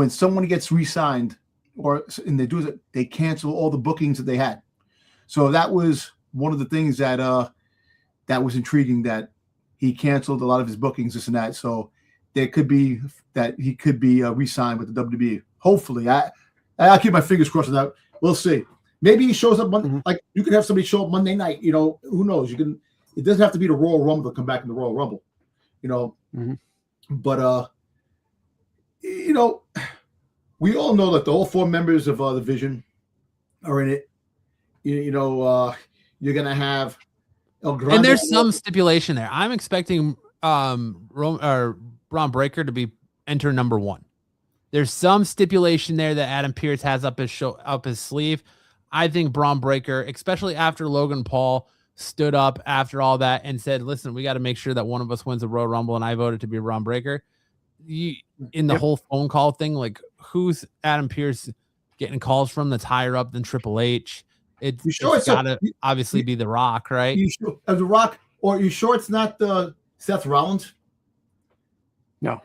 someone gets re-signed, and they do it, they cancel all the bookings that they had. So that was one of the things that was intriguing, that he canceled a lot of his bookings, this and that. So there could be that he could be re-signed with the WWE. Hopefully, I'll keep my fingers crossed on that. We'll see. Maybe he shows up like you could have somebody show up Monday night. Who knows? It doesn't have to be the Royal Rumble to come back in the Royal Rumble. But we all know that the all four members of the Vision are in it. You're gonna have El Grande, and there's some stipulation there. I'm expecting Braun Breaker to enter number 1. There's some stipulation there that Adam Pearce has up his sleeve. I think Braun Breaker, especially after Logan Paul stood up after all that and said, "Listen, we got to make sure that one of us wins the Royal Rumble," and I voted to be Braun Breaker. In the whole phone call thing, like, who's Adam Pearce getting calls from that's higher up than Triple H? It's got to obviously be The Rock, right? The Rock, or are you sure it's not Seth Rollins? No.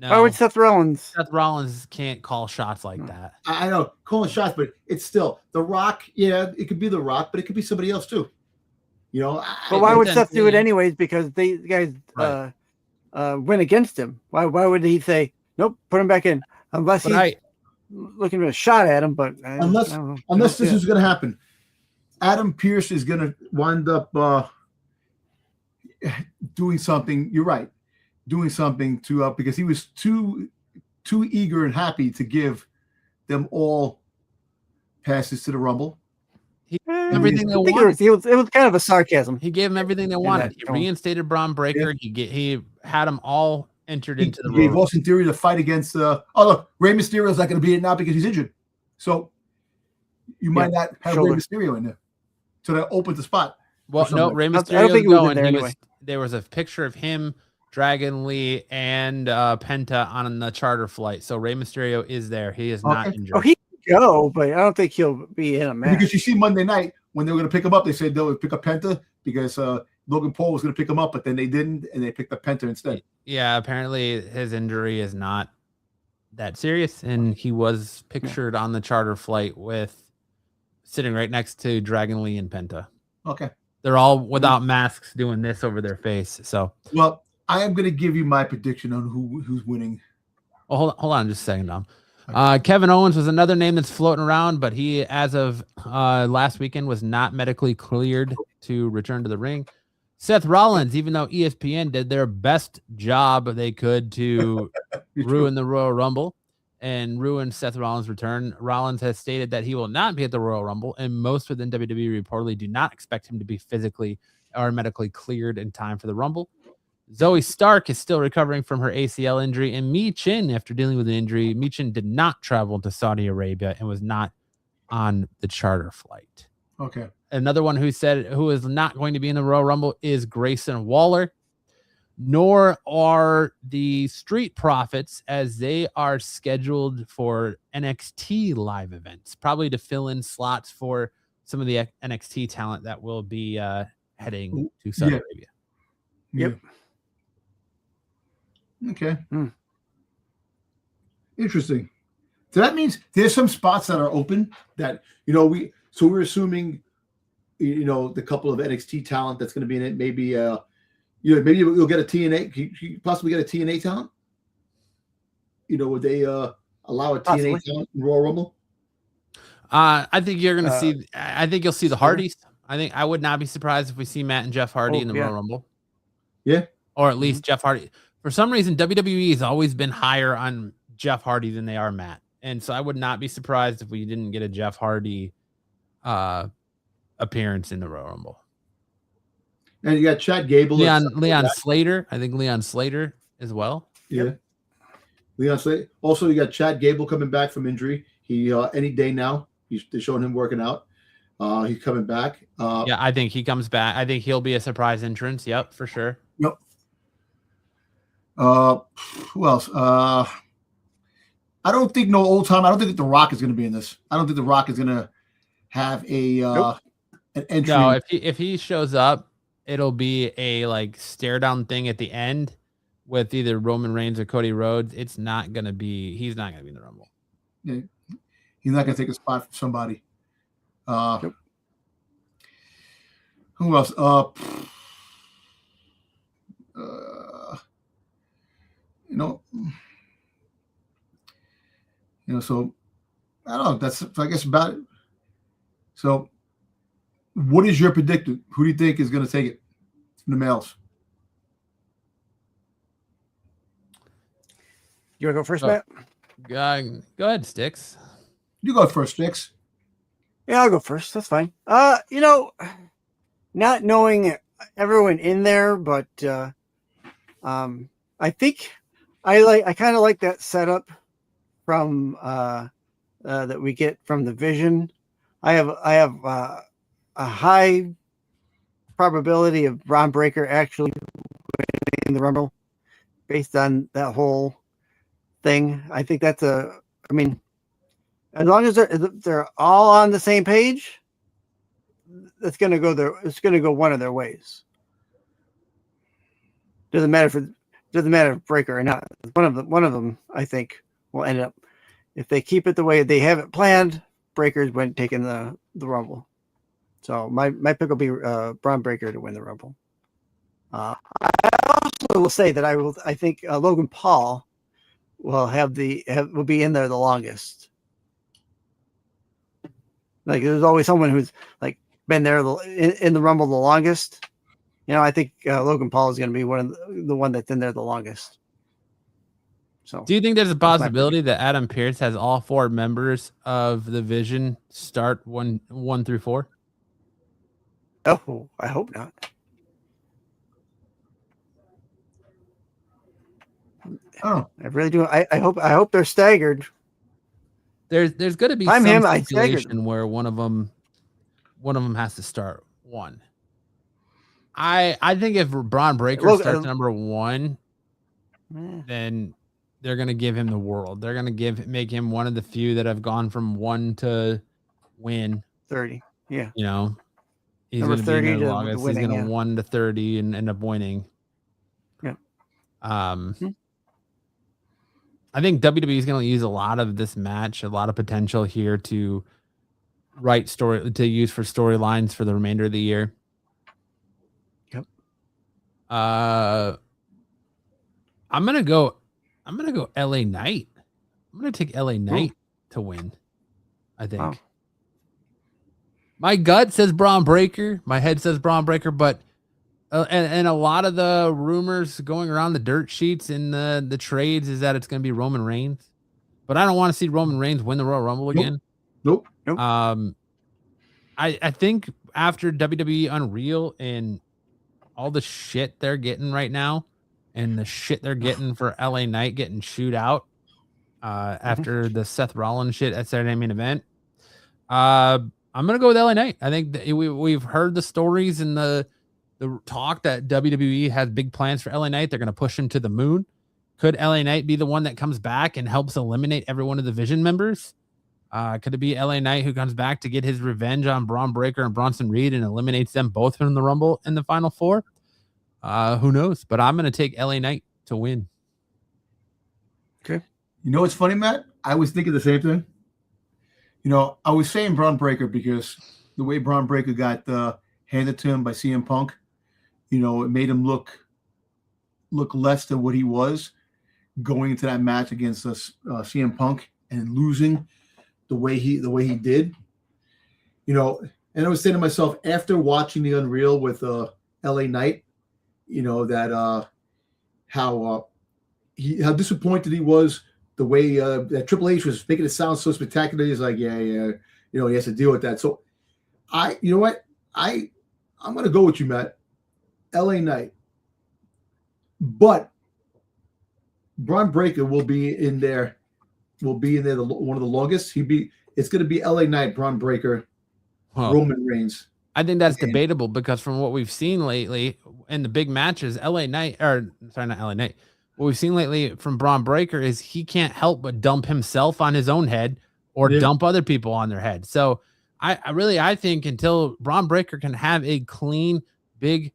Why would Seth Rollins? Seth Rollins can't call shots like that. I know, calling shots, but it's still The Rock. Yeah, it could be The Rock, but it could be somebody else too. But why would Seth do it anyways? Because the guys went against him. Why would he say, nope, put him back in? Unless he's looking for a shot at him. But unless this is going to happen, Adam Pearce is going to wind up doing something. You're right, doing something to because he was too eager and happy to give them all passes to the Rumble. Everything they wanted. It was kind of a sarcasm. He gave them everything they wanted. He reinstated Braun Breaker. Yeah. He had them all entered into the. He gave Austin Theory to fight against. Look, Rey Mysterio is not going to be in now because he's injured. So you might not have Rey Mysterio in there. So that opens the spot. Well, no, Rey Mysterio is going. Anyway. There was a picture of him, Dragon Lee, and Penta on the charter flight. So Rey Mysterio is there. He is not injured. Oh, he can go, but I don't think he'll be in a match. Because you see Monday night when they were going to pick him up, they said they would pick up Penta because Logan Paul was going to pick him up, but then they didn't, and they picked up Penta instead. Yeah, apparently his injury is not that serious, and he was pictured on the charter flight sitting right next to Dragon Lee and Penta. Okay. They're all without masks doing this over their face. So, well, I am going to give you my prediction on who's winning. Oh, hold on just a second, Dom. Kevin Owens was another name that's floating around, but he, as of last weekend, was not medically cleared to return to the ring. Seth Rollins, even though ESPN did their best job they could to ruin the Royal Rumble and ruin Seth Rollins' return, Rollins has stated that he will not be at the Royal Rumble, and most within WWE reportedly do not expect him to be physically or medically cleared in time for the Rumble. Zoe Stark is still recovering from her ACL injury, and Michin, after dealing with an injury, Michin did not travel to Saudi Arabia and was not on the charter flight. Okay. Another one who is not going to be in the Royal Rumble is Grayson Waller. Nor are the Street Profits, as they are scheduled for NXT live events, probably to fill in slots for some of the NXT talent that will be heading to Saudi Arabia. Yep. Okay. Interesting. So that means there's some spots that are open that, we're assuming, the couple of NXT talent that's going to be in it. Maybe, maybe you'll get a TNA. You possibly get a TNA talent. Would they allow a TNA talent in Royal Rumble? I think you're going to see. I think you'll see the Hardys. I would not be surprised if we see Matt and Jeff Hardy in the Royal Rumble. Yeah, or at least Jeff Hardy. For some reason, WWE has always been higher on Jeff Hardy than they are Matt, and so I would not be surprised if we didn't get a Jeff Hardy appearance in the Royal Rumble. And you got Chad Gable, Leon Slater. I think Leon Slater as well. Yeah, Leon Slater. Also, you got Chad Gable coming back from injury. He any day now. They're showing him working out. He's coming back. I think he comes back. I think he'll be a surprise entrance. Yep, for sure. Yep. Who else? I don't think no old time. I don't think The Rock is going to be in this. I don't think The Rock is going to have an entry. No, if he shows up, it'll be a stare down thing at the end with either Roman Reigns or Cody Rhodes. He's not going to be in the Rumble. Yeah. He's not going to take a spot from somebody. Nope. Who else? So I don't know. That's, I guess, about it. So what is your prediction? Who do you think is going to take it from the males? You want to go first, Matt? Go ahead, Sticks. You go first, Sticks. Yeah, I'll go first. That's fine. Not knowing everyone in there, but I think I kind of like that setup from that we get from the Vision. I have a high probability of Braun Breaker actually winning the Rumble based on that whole thing. I think that's as long as they're all on the same page, it's going to go there. It's going to go one of their ways. Doesn't matter if Breaker or not. One of them, I think, will end up, if they keep it the way they have it planned, Breaker's when taking the Rumble. So my pick will be Braun Breaker to win the Rumble. I also will say that I think Logan Paul will will be in there the longest. There's always someone who's been there in the Rumble the longest. I think Logan Paul is going to be the one that's in there the longest. So, do you think there's a possibility that Adam Pearce has all four members of the Vision start one through four? Oh, I hope not. Oh, I really do. I hope they're staggered. There's going to be some situation where one of them has to start one. I think if Braun Breaker starts number one, then they're going to give him the world. They're going to make him one of the few that have gone from one to win 30. Yeah. He's going to be in there longest. He's going to 1 to 30 and end up winning. Yeah. I think WWE is going to use a lot of this match, a lot of potential here to use for storylines for the remainder of the year. Yep. I'm gonna go LA Knight. I'm gonna take LA Knight to win. I think. Wow. My gut says Braun Breaker. My head says Braun Breaker, but And a lot of the rumors going around the dirt sheets in the trades is that it's going to be Roman Reigns. But I don't want to see Roman Reigns win the Royal Rumble again. Nope. I think after WWE Unreal and all the shit they're getting right now and the shit they're getting for LA Knight getting chewed out after the Seth Rollins shit at Saturday Main Event, I'm going to go with LA Knight. I think that we've heard the stories and the talk that WWE has big plans for LA Knight. They're going to push him to the moon. Could LA Knight be the one that comes back and helps eliminate every one of the Vision members? Could it be LA Knight who comes back to get his revenge on Braun Breaker and Bronson Reed and eliminates them both from the Rumble in the Final Four? Who knows? But I'm going to take LA Knight to win. Okay. You know what's funny, Matt? I was thinking the same thing. You know, I was saying Braun Breaker because the way Braun Breaker got handed to him by CM Punk, you know, it made him look less than what he was going into that match against CM Punk and losing the way he did. You know, and I was saying to myself after watching the Unreal with LA Knight, you know, that how disappointed he was the way that Triple H was making it sound so spectacular. He's like, yeah, you know, he has to deal with that. So you know what? I'm going to go with you, Matt. LA Knight. But Braun Breaker will be in there. One of the longest. It's going to be LA Knight, Braun Breaker, Roman Reigns. I think that's debatable because from what we've seen lately in the big matches, not LA Knight. What we've seen lately from Braun Breaker is he can't help but dump himself on his own head or dump other people on their head. So I think until Braun Breaker can have a clean, big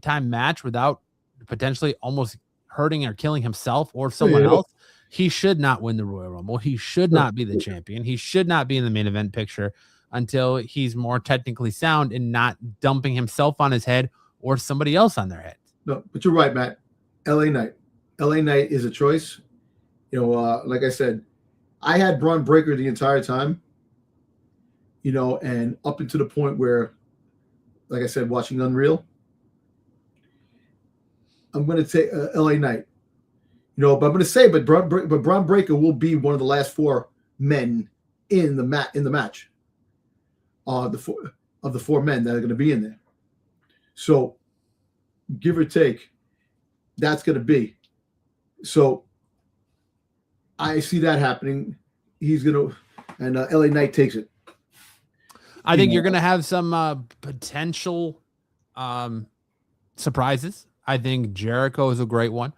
time match without potentially almost hurting or killing himself or someone else, he should not win the Royal Rumble. He should not be the champion. He should not be in the main event picture until he's more technically sound and not dumping himself on his head or somebody else on their head. No, but you're right, Matt. LA Knight. LA Knight is a choice. You know, like I said, I had Braun Breaker the entire time, you know, and up until the point where, like I said, watching Unreal, I'm going to take LA Knight. You know, but I'm going to say, but Braun Breaker will be one of the last four men in the match. Of the four men that are going to be in there. So, give or take, that's going to be. So, I see that happening. He's going to, and LA Knight takes it. I think you're going to have some potential surprises. I think Jericho is a great one.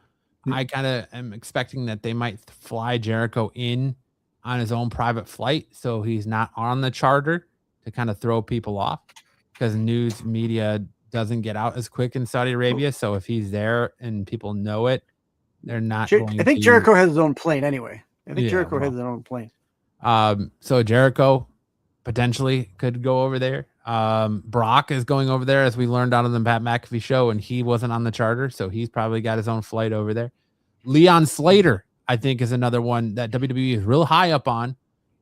I kind of am expecting that they might fly Jericho in on his own private flight so he's not on the charter to kind of throw people off because news media doesn't get out as quick in Saudi Arabia. So if he's there and people know it, they're not going I think Jericho has his own plane anyway. Jericho has his own plane. So Jericho potentially could go over there. Brock is going over there, as we learned out of the Pat McAfee show, and he wasn't on the charter, so he's probably got his own flight over there. Leon Slater, I think, is another one that WWE is real high up on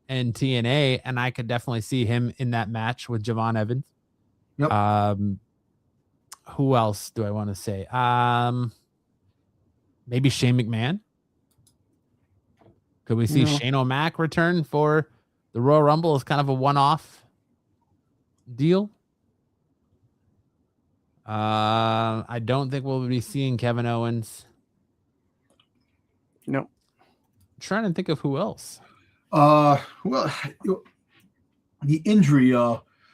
in TNA, and I could definitely see him in that match with Javon Evans. Yep. Who else do I want to say? Maybe Shane McMahon. Could we see Shane O'Mac return for the Royal Rumble as kind of a one-off deal? I don't think we'll be seeing Kevin Owens. No. I'm trying to think of who else. Well, the injury.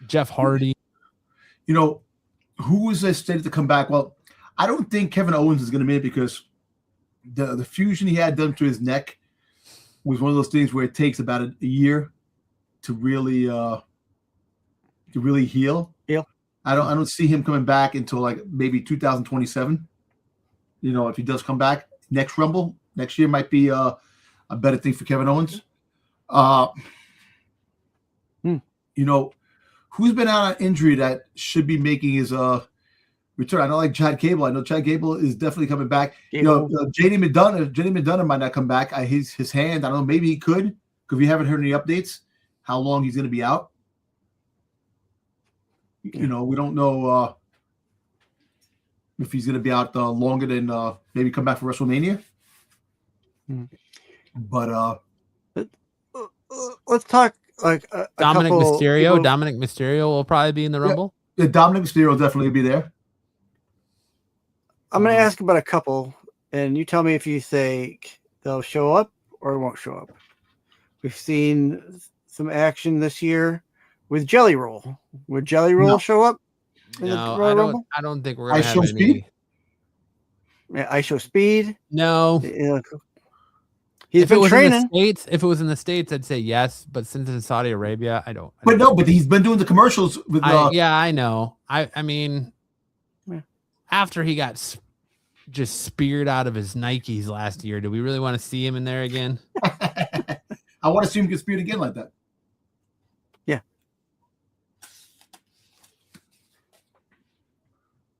Jeff Hardy. You know, who was slated to come back? Well, I don't think Kevin Owens is going to make it because the fusion he had done to his neck was one of those things where it takes about a year to really heal. Yeah. I don't see him coming back until like maybe 2027. You know, if he does come back next Rumble, next year might be a better thing for Kevin Owens. You know, who's been out on injury that should be making his return? I know like Chad Gable. I know Chad Gable is definitely coming back. Gable. You know, JD McDonough might not come back. His hand, I don't know, maybe he could, because we haven't heard any updates how long he's going to be out. You know, we don't know. if he's going to be out longer than maybe come back for WrestleMania. But let's talk like Dominic Mysterio. People. Dominic Mysterio will probably be in the Rumble. Yeah, Dominic Mysterio will definitely be there. I'm going to ask about a couple, and you tell me if you think they'll show up or won't show up. We've seen some action this year with Jelly Roll. Would Jelly Roll show up? No, I don't think we're going to have any. Speed? Yeah, I Show Speed. No. He's been training. If it was in the States, I'd say yes. But since it's in Saudi Arabia, I don't. But he's been doing the commercials with. Yeah, I know. I mean, after he got just speared out of his Nikes last year, do we really want to see him in there again? I want to see him get speared again like that. Yeah.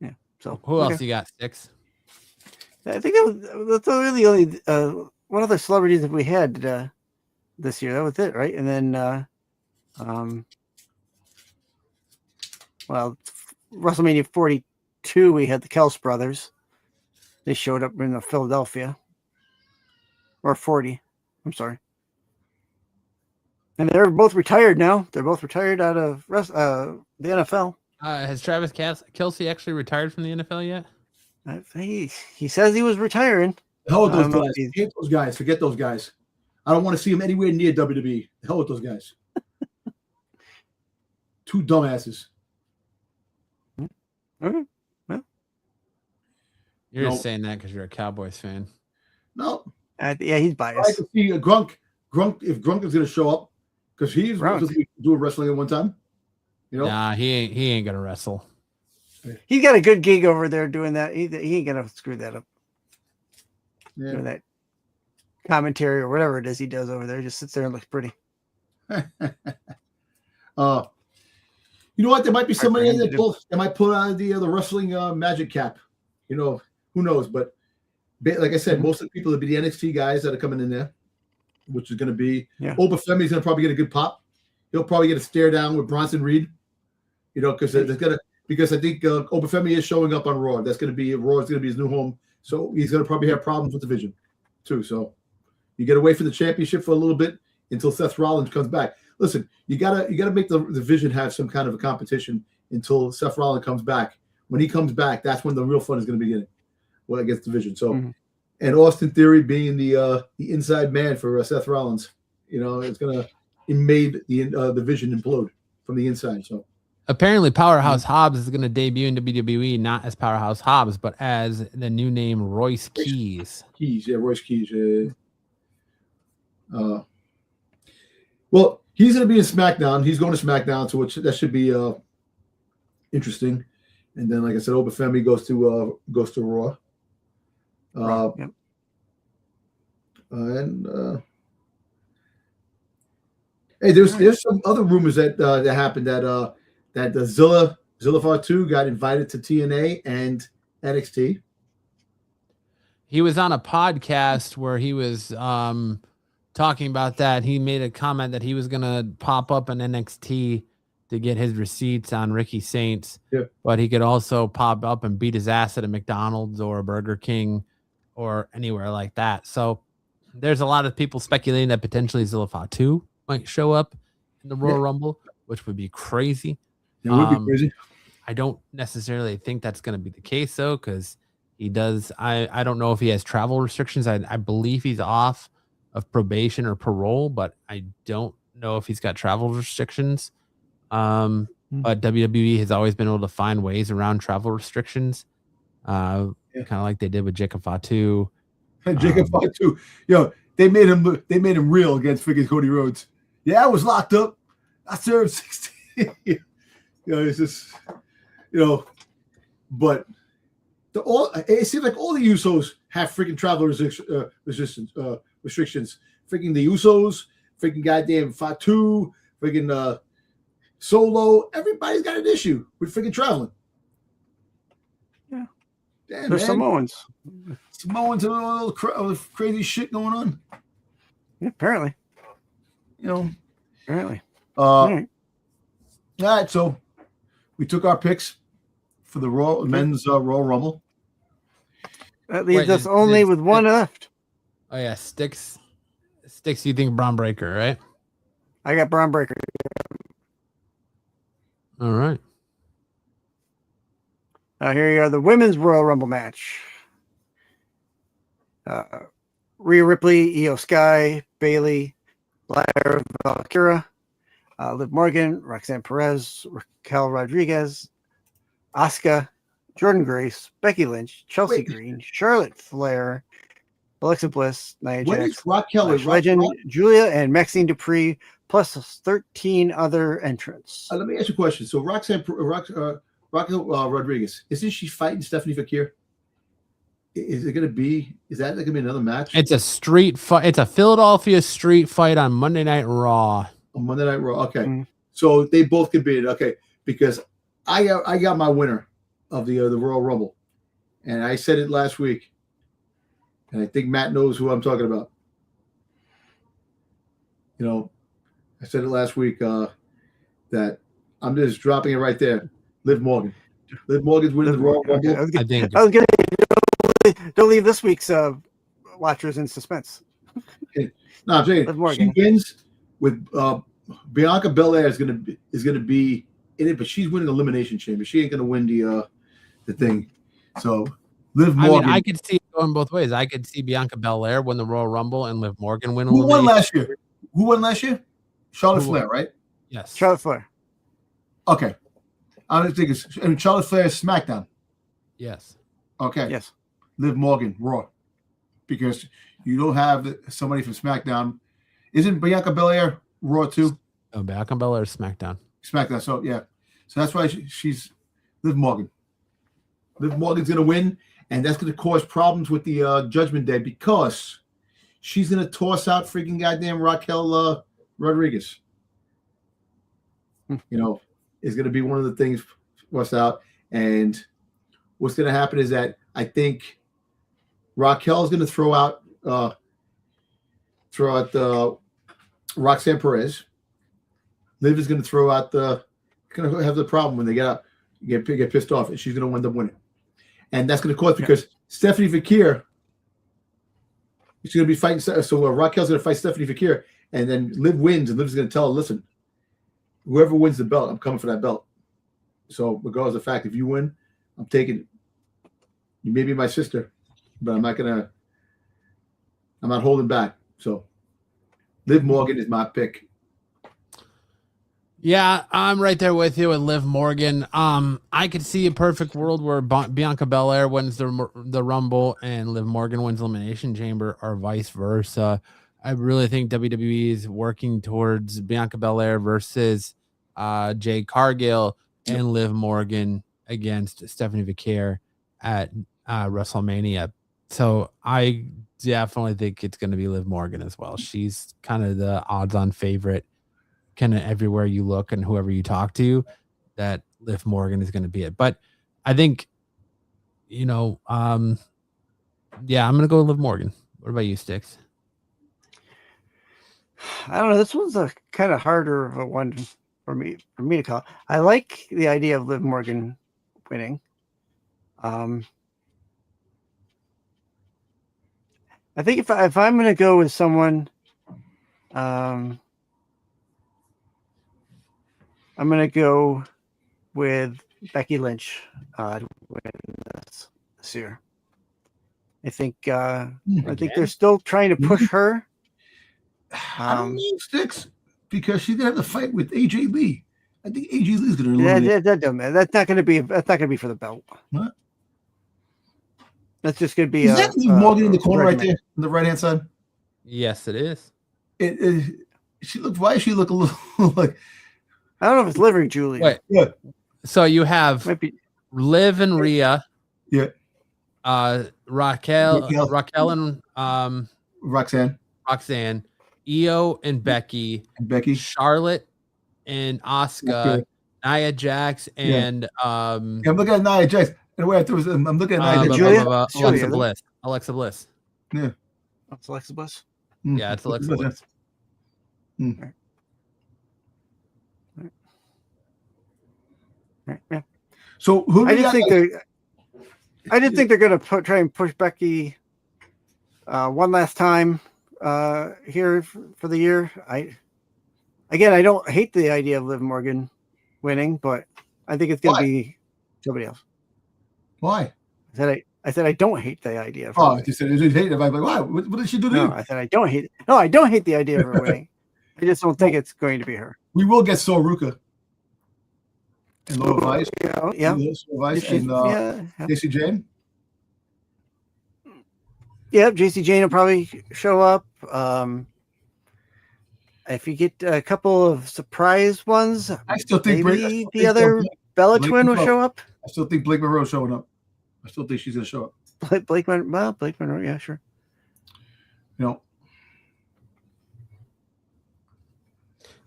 Yeah. So who else you got? 6. I think that's really only one of the celebrities that we had this year. That was it, right? And then, WrestleMania 42, we had the Kels brothers. They showed up in Philadelphia. Or 40. I'm sorry. And they're both retired now. They're both retired out of the NFL. Has Travis Kelce actually retired from the NFL yet? He says he was retiring. The hell with those guys. Forget those guys. Forget those guys. I don't want to see him anywhere near WWE. The hell with those guys. Two dumbasses. Okay. Well, you're just saying that because you're a Cowboys fan. No. Yeah, he's biased. I can see Grunk. If Grunk is going to show up, because he's supposed to do wrestling at one time. You know? Nah, he ain't going to wrestle. He's got a good gig over there doing that. He ain't going to screw that up. Yeah. Doing that commentary or whatever it is he does over there. He just sits there and looks pretty. You know what? There might be somebody that might put on the wrestling magic cap. You know, who knows? But like I said, most of the people will be the NXT guys that are coming in there, which is going to be Oba Femi is going to probably get a good pop. He'll probably get a stare down with Bronson Reed. You know, because I think Oba Femi is showing up on Raw. That's going to be Raw. Is going to be his new home. So he's going to probably have problems with the division too. So you get away from the championship for a little bit until Seth Rollins comes back. Listen, you gotta make the division have some kind of a competition until Seth Rollins comes back. When he comes back, that's when the real fun is going to begin. Well, against division. So, and Austin Theory being the inside man for Seth Rollins, you know, it's going to made the division implode from the inside. So. Apparently, Powerhouse Hobbs is going to debut in WWE not as Powerhouse Hobbs, but as the new name Royce Keys. Royce Keys. Well, he's going to be in SmackDown. He's going to SmackDown, so that should be interesting. And then, like I said, Oba Femi goes to Raw. Hey, there's some other rumors that happened that the Zilla Fatu got invited to TNA and NXT. He was on a podcast where he was talking about that. He made a comment that he was going to pop up in NXT to get his receipts on Ricky Saints, but he could also pop up and beat his ass at a McDonald's or a Burger King or anywhere like that. So there's a lot of people speculating that potentially Zilla Fatu might show up in the Royal Rumble, which would be crazy. It would be crazy. I don't necessarily think that's going to be the case, though, because he does. I don't know if he has travel restrictions. I believe he's off of probation or parole, but I don't know if he's got travel restrictions. But WWE has always been able to find ways around travel restrictions, kind of like they did with Jacob Fatu. Jacob Fatu, they made him real against freaking Cody Rhodes. Yeah, I was locked up. I served 16. It's just, but it seems like all the Usos have freaking travel restrictions. Freaking the Usos, freaking goddamn Fatu, freaking Solo. Everybody's got an issue with freaking traveling. Yeah, damn, there's Samoans and all the crazy shit going on. Yeah, apparently. Apparently. All right, so we took our picks for the men's Royal Rumble. That leaves Wait, us only with one left. Oh yeah, Sticks. You think Braun Breaker, right? I got Braun Breaker. All right. Here you are, the women's Royal Rumble match. Rhea Ripley, Io Sky, Bayley, Lyra Valkyra, Liv Morgan, Roxanne Perez, Raquel Rodriguez, Asuka, Jordan Grace, Becky Lynch, Chelsea Green, Charlotte Flair, Alexa Bliss, Nia What Jax, is Raquel? Legend, Giulia, and Maxine Dupree, plus 13 other entrants. Let me ask you a question. So Raquel Rodriguez, isn't she fighting Stephanie Fakir? Is that going to be another match? It's a street fight. It's a Philadelphia street fight on Monday Night Raw. On Monday Night Raw. Okay. So they both could be it. Okay. Because I got my winner of the Royal Rumble. And I said it last week. And I think Matt knows who I'm talking about. You know, I said it last week that I'm just dropping it right there. Liv Morgan. Liv Morgan's winning the Royal Rumble. I was going to don't leave this week's watchers in suspense. No, I'm saying she wins with Bianca Belair is gonna be in it, but she's winning Elimination Chamber. She ain't gonna win the thing. So Liv Morgan. I mean, I could see it going both ways. I could see Bianca Belair win the Royal Rumble and Liv Morgan win. Who won last year? Charlotte Flair, right? Yes, Charlotte Flair. Okay, I don't think it's. Charlotte Flair is SmackDown. Yes. Okay. Yes. Liv Morgan, Raw, because you don't have somebody from SmackDown. Isn't Bianca Belair Raw too? Oh, Bianca Belair is SmackDown. SmackDown. So yeah, so that's why she's Liv Morgan. Liv Morgan's gonna win, and that's gonna cause problems with the Judgment Day because she's gonna toss out freaking goddamn Raquel Rodriguez. You know, is gonna be one of the things tossed out, and what's gonna happen is that I think Raquel is going to throw out Roxanne Perez. Liv is going to throw out going to have the problem when they get pissed off, and she's going to end up winning. And that's going to cause because Stephanie Fakir is going to be fighting. So Raquel's going to fight Stephanie Fakir, and then Liv wins, and Liv's going to tell her, "Listen, whoever wins the belt, I'm coming for that belt." So regardless of the fact, if you win, I'm taking it. You may be my sister, but I'm not holding back. So Liv Morgan is my pick. Yeah, I'm right there with you with Liv Morgan. I could see a perfect world where Bianca Belair wins the Rumble and Liv Morgan wins Elimination Chamber, or vice versa. I really think WWE is working towards Bianca Belair versus Jade Cargill and Liv Morgan against Stephanie Fakir at WrestleMania. So I definitely think it's going to be Liv Morgan as well. She's kind of the odds-on favorite, kind of everywhere you look and whoever you talk to, that Liv Morgan is going to be it. But I think, I'm going to go with Liv Morgan. What about you, Sticks? I don't know. This one's a kind of harder of a one for me to call. I like the idea of Liv Morgan winning. I think if I'm going to go with someone, I'm going to go with Becky Lynch this year. I think they're still trying to push her. I don't need Sticks because she's gonna have to fight with AJ Lee. I think AJ Lee's gonna eliminate. That's not gonna be for the belt. What? That's just gonna be. Is that Liv Morgan in the corner right there on the right hand side? Yes, it is. She looks. Why does she look a little like? I don't know if it's Liv or Giulia. Wait. Yeah. So you have Liv and Rhea. Yeah. Raquel and Roxanne, Io and Becky, Charlotte and Asuka, Nia Jax and I'm looking at Nia Jax. And wait, I'm looking at Nia Jax. Alexa Bliss. Yeah. That's Alexa Bliss. Yeah, it's Alexa Bliss. Right. Yeah. So who do you think they're I did think they're going to try and push Becky one last time here for the year. I don't hate the idea of Liv Morgan winning, but I think it's going to be somebody else. Why? I said I don't hate the idea. Oh, you said you hate it. I'm like, why? What did she do to you? No, I said I don't hate. No, I don't hate the idea of her winning. I just don't think it's going to be her. We will get Soruka and Lola Vice. Yeah. Vice and Casey Jane. Yeah, JC Jane will probably show up. If you get a couple of surprise ones, I still think maybe the other Bella twin will show up. I still think Blake Monroe's showing up. I still think she's going to show up. Blake Monroe, yeah, sure. You know.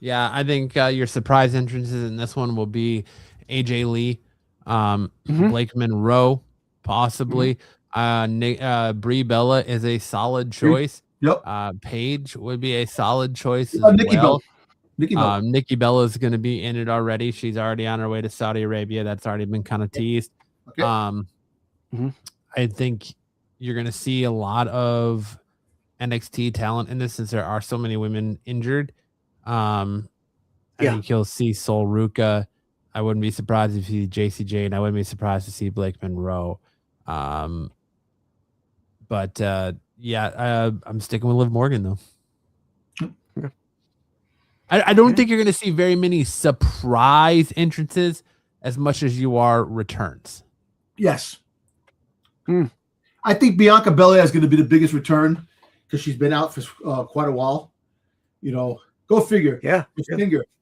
Yeah, I think your surprise entrances in this one will be AJ Lee, Blake Monroe, possibly. Brie Bella is a solid choice. Yep. Paige would be a solid choice as Nikki well. Bella. Nikki Bella is going to be in it already. She's already on her way to Saudi Arabia. That's already been kind of teased. Okay. I think you're going to see a lot of NXT talent in this since there are so many women injured. I think you'll see Sol Ruka. I wouldn't be surprised if you see JC Jane. I wouldn't be surprised to see Blake Monroe. I'm sticking with Liv Morgan though. Okay. I don't think you're going to see very many surprise entrances as much as you are returns. Yes. I think Bianca Belair is going to be the biggest return because she's been out for quite a while. You know, go figure. Yeah.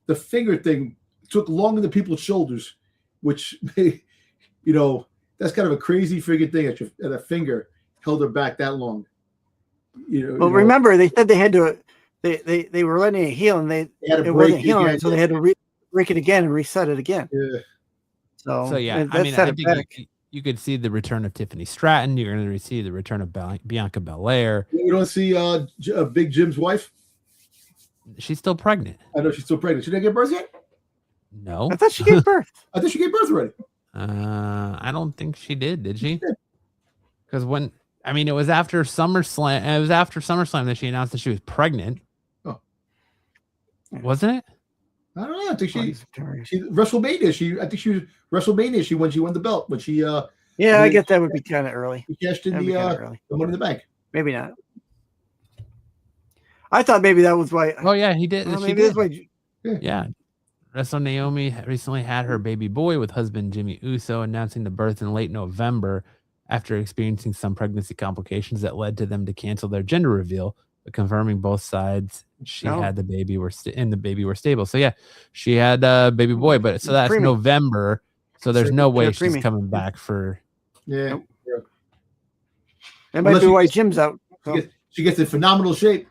The finger thing took longer than people's shoulders, which, you know, that's kind of a crazy friggin' thing that a finger held her back that long. Remember, they said they had to. They were letting it heal, and it wasn't healing, so they had to break it again and reset it again. Yeah. So yeah, I mean, I think you could see the return of Tiffany Stratton. You're going to see the return of Bianca Belair. You don't see Big Jim's wife? She's still pregnant. I know she's still pregnant. She didn't give birth yet? No. I thought she gave birth. I thought she gave birth already. I don't think she did she? Because it was after SummerSlam. It was after SummerSlam that she announced that she was pregnant. Oh. Wasn't it? I don't know. I think she WrestleMania. I think she was WrestleMania. When she won the belt. When she I guess that would be kind of early. She cashed in the Money in the Bank. Maybe not. I thought maybe that was why. Oh yeah, he did. Maybe that's why. Yeah. Wrestle Naomi recently had her baby boy with husband Jimmy Uso, announcing the birth in late November after experiencing some pregnancy complications that led to them to cancel their gender reveal, but confirming both sides she had the baby the baby were stable. So yeah, she had a baby boy, but so that's November. So there's no way she's coming back for. Yeah. That might be why Jim's out. So. She gets in phenomenal shape.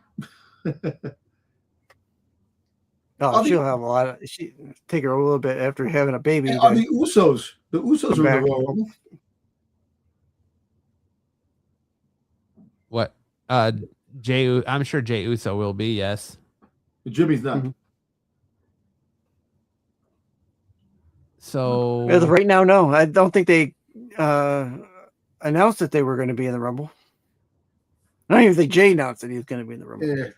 She'll have a lot of. She take her a little bit after having a baby. The Usos. The Usos are in the Royal Rumble. What? I'm sure Jey Uso will be. Yes. But Jimmy's not. So as of right now, no. I don't think they announced that they were going to be in the Rumble. I don't even think Jey announced that he was going to be in the Rumble. Yeah.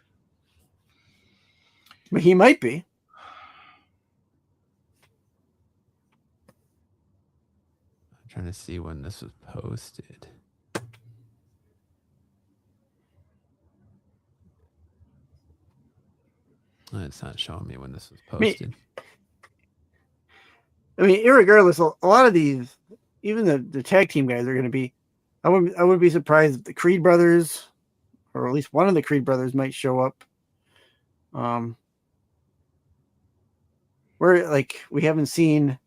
But he might be. I'm trying to see when this was posted. It's not showing me when this was posted. I mean, irregardless, a lot of these, even the tag team guys are going to be. I wouldn't be surprised if the Creed brothers, or at least one of the Creed brothers, might show up. We haven't seen.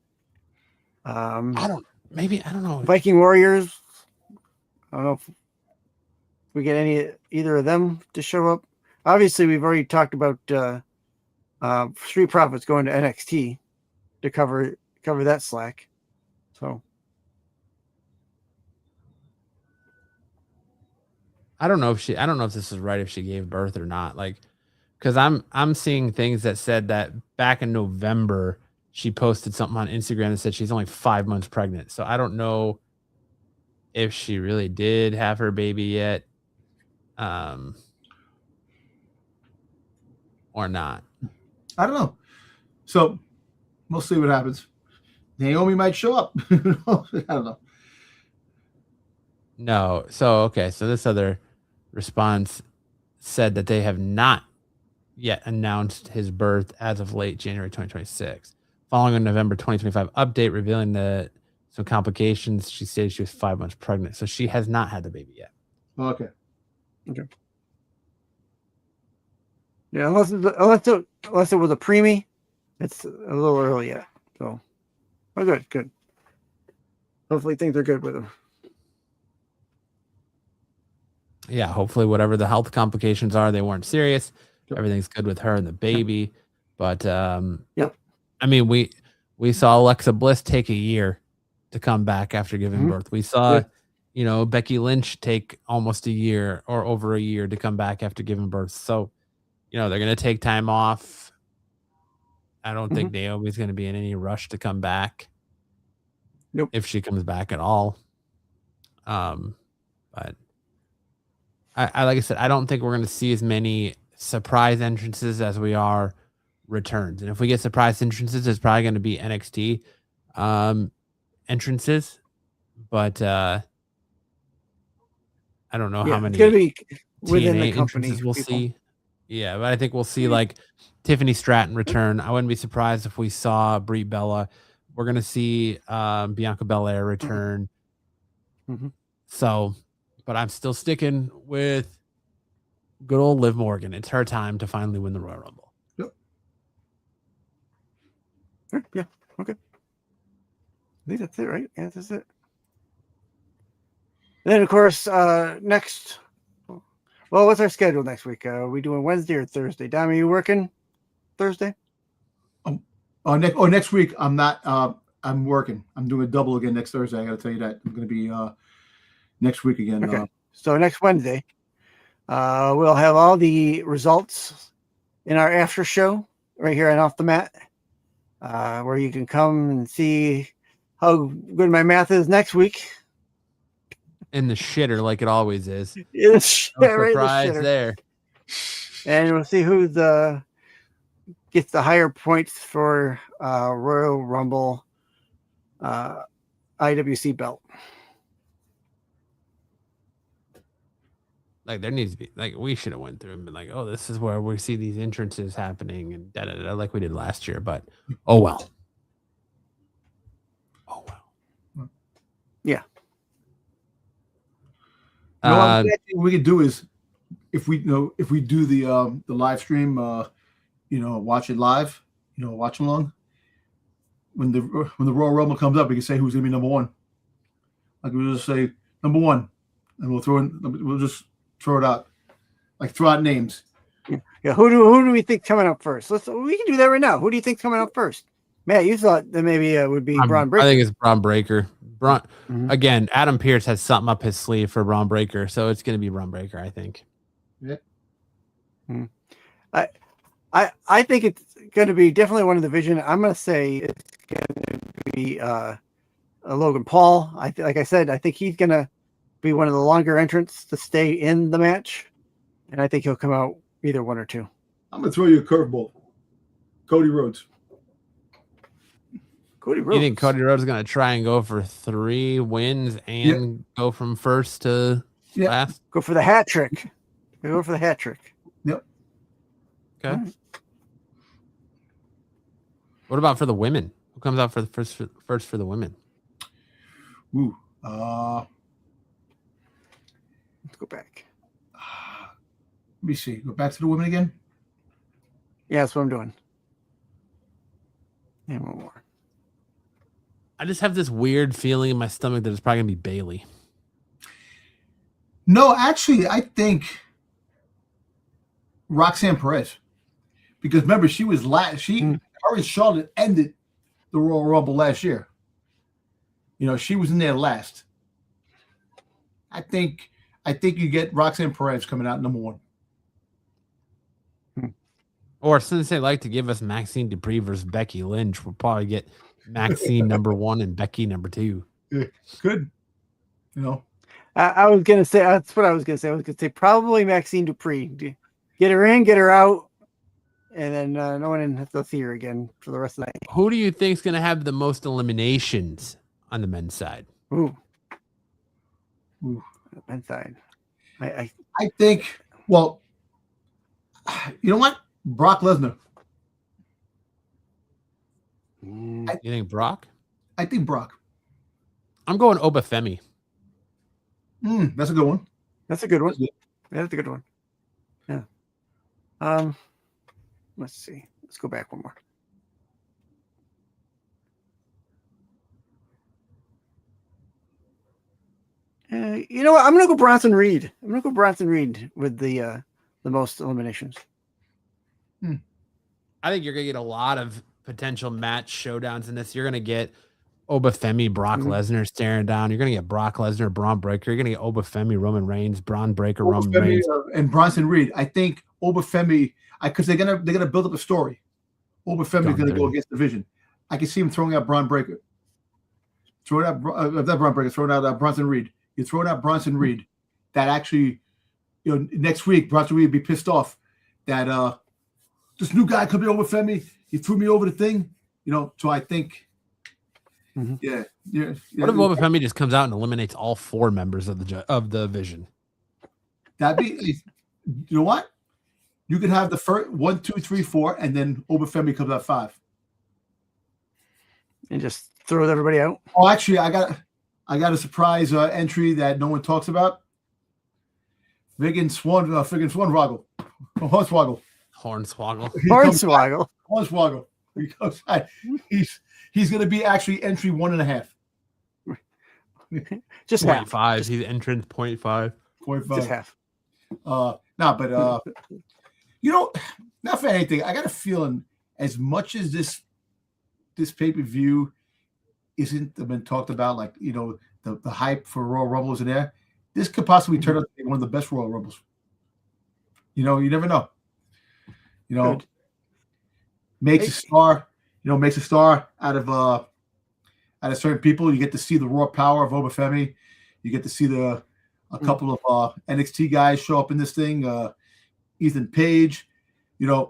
I don't know. Viking Warriors. I don't know if we get either of them to show up. Obviously, we've already talked about Street Profits going to NXT to cover that slack. So I don't know if this is right if she gave birth or not. Like, because I'm seeing things that said that back in November she posted something on Instagram that said she's only 5 months pregnant. So I don't know if she really did have her baby yet, or not. I don't know. So we'll see what happens. Naomi might show up. I don't know. No. So, okay. So this other response said that they have not yet announced his birth as of late January 2026. Following a November 2025 update revealing that some complications, she stated she was 5 months pregnant. So she has not had the baby yet. Okay. Yeah, unless it was a preemie, it's a little early yet. So, good. Hopefully things are good with him. Yeah, hopefully whatever the health complications are, they weren't serious. Everything's good with her and the baby. But Yep. I mean, we saw Alexa Bliss take a year to come back after giving birth. We saw, Becky Lynch take almost a year or over a year to come back after giving birth. So, they're going to take time off. I don't think Naomi's going to be in any rush to come back. Nope. If she comes back at all. But I like I said, I don't think we're going to see as many surprise entrances as we are returns. And if we get surprise entrances, it's probably going to be NXT entrances. But I don't know how many it's going to be within TNA the company entrances we'll see. Yeah, but I think we'll see like Tiffany Stratton return. I wouldn't be surprised if we saw Brie Bella. We're going to see Bianca Belair return. So, but I'm still sticking with good old Liv Morgan. It's her time to finally win the Royal Rumble. Yep. Yeah. Okay. I think that's it, right? Yeah, that's it. And then, of course, next. Well, what's our schedule next week? Are we doing Wednesday or Thursday? Dom, are you working Thursday? Next week I'm not. I'm working. I'm doing a double again next Thursday. I got to tell you that I'm going to be next week again. Okay. So next Wednesday, we'll have all the results in our after show right here on Off the Mat, where you can come and see how good my math is next week. In the shitter, like it always is. No surprise there. And we'll see who gets the higher points for Royal Rumble IWC belt. Like there needs to be like we should have went through and been like, oh, this is where we see these entrances happening and da-da-da, like we did last year. But oh well. Yeah. What we could do is if we do the live stream, watch it live, watch along. When the Royal Rumble comes up, we can say who's gonna be number one. Like we'll just say number one, and we'll just throw it out, like throw out names. Yeah. Who do we think coming up first? We can do that right now. Who do you think's coming up first? Matt, you thought that maybe it would be Braun Breaker. I think it's Braun Breaker. Again, Adam Pearce has something up his sleeve for Braun Breaker, so it's going to be Braun Breaker, I think. Yeah. I think it's going to be definitely one of the division. I'm going to say it's going to be Logan Paul. Like I said, I think he's going to be one of the longer entrants to stay in the match, and I think he'll come out either one or two. I'm going to throw you a curveball. Cody Rhodes. Cody Rhodes. You think Cody Rhodes is going to try and go for 3 wins and go from first to last? Go for the hat trick. Go for the hat trick. Yep. Okay. Right. What about for the women? Who comes out for the first for the women? Ooh. Let's go back. Let me see. Go back to the women again. Yeah, that's what I'm doing. And one more. I just have this weird feeling in my stomach that it's probably going to be Bayley. No, actually, I think Roxanne Perez. Because remember, she was last. Her and Charlotte ended the Royal Rumble last year. She was in there last. I think you get Roxanne Perez coming out number one. Or since they like to give us Maxine Dupree versus Becky Lynch, we'll probably get Maxine number 1 and Becky number 2. Yeah, good. You know, I was gonna say that's what I was gonna say. I was gonna say probably Maxine Dupree. Get her in, get her out, and then no one has to see her again for the rest of the night. Who do you think's going to have the most eliminations on the men's side? Ooh. Ooh. Men's side. I think. Well, you know what? Brock Lesnar. You think Brock? I think Brock. I'm going Oba Femi. That's a good one. That's a good one. That's a good one. Yeah. Let's see. Let's go back one more. You know what? I'm gonna go Bronson Reed. I'm gonna go Bronson Reed with the most eliminations. I think you're gonna get a lot of potential match showdowns in this. You're gonna get Oba Femi, Brock Lesnar staring down. You're gonna get Brock Lesnar, Braun Breaker. You're gonna get Oba Femi, Roman Reigns, Braun Breaker, Roman Reigns, and Bronson Reed. I think Oba Femi, because they're gonna build up a story. Oba Femi is gonna go against the Vision. I can see him throwing out Braun Breaker, throwing out Bronson Reed. You're throwing out Bronson Reed. That actually, next week Bronson Reed would be pissed off that this new guy could be Oba Femi. He threw me over the thing. So I think. Yeah. What if Oba Femi just comes out and eliminates all 4 members of the Vision? That'd be, you know what? You could have the first 1, 2, 3, 4, and then Oba Femi comes out 5, and just throws everybody out. Oh, actually, I got a surprise entry that no one talks about. Friggin' Hornswoggle. Because he's going to be actually entry 1.5. Just 0.5. He's entrance 0.5. 0.5. Just half. But not for anything. I got a feeling as much as this pay-per-view isn't been talked about, like the hype for Royal Rumble is in there. This could possibly turn out to be one of the best Royal Rumbles. You never know. Good. Makes a star out of certain people. You get to see the raw power of Oba Femi. You get to see a couple of NXT guys show up in this thing. Ethan Page. Let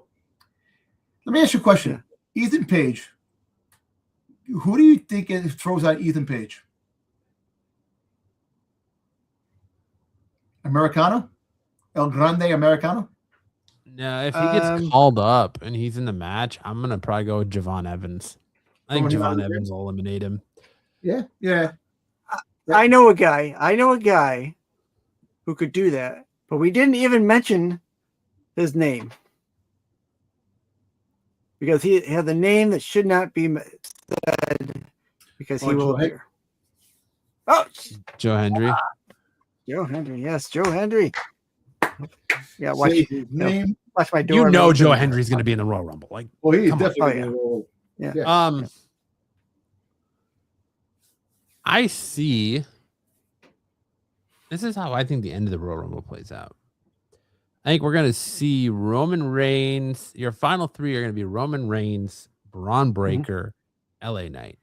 me ask you a question. Yeah. Ethan Page. Who do you think throws out Ethan Page? Americano? El Grande Americano? No, if he gets called up and he's in the match, I'm gonna probably go with Javon Evans. I think Javon Evans will eliminate him. Yeah. I know a guy who could do that, but we didn't even mention his name because he had the name that should not be said because he will appear. Oh, Joe Hendry. Joe Hendry, yes, Joe Hendry. Yeah, watch my door. Joe Hendry's going to be in the Royal Rumble. Like, he's definitely in the Royal. Yeah. I see. This is how I think the end of the Royal Rumble plays out. I think we're going to see Roman Reigns. Your final 3 are going to be Roman Reigns, Braun Breaker, LA Knight.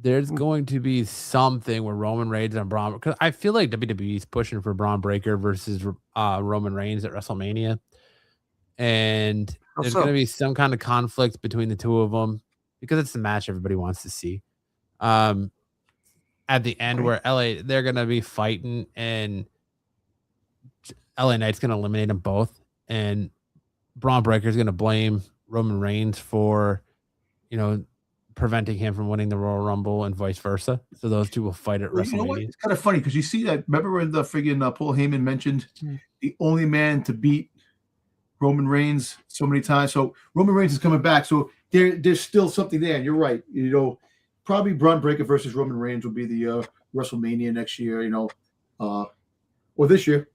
There's going to be something where Roman Reigns and Braun, because I feel like WWE is pushing for Braun Breaker versus Roman Reigns at WrestleMania. And there's going to be some kind of conflict between the two of them because it's the match everybody wants to see. At the end where they're going to be fighting and LA Knight's going to eliminate them both. And Braun Breaker is going to blame Roman Reigns for, preventing him from winning the Royal Rumble and vice versa. So those two will fight at WrestleMania. You know what? It's kind of funny because you see that. Remember when the friggin' Paul Heyman mentioned the only man to beat Roman Reigns so many times. So Roman Reigns is coming back. So there's still something there. And you're right. Probably Braun Breaker versus Roman Reigns will be the WrestleMania next year. Or this year.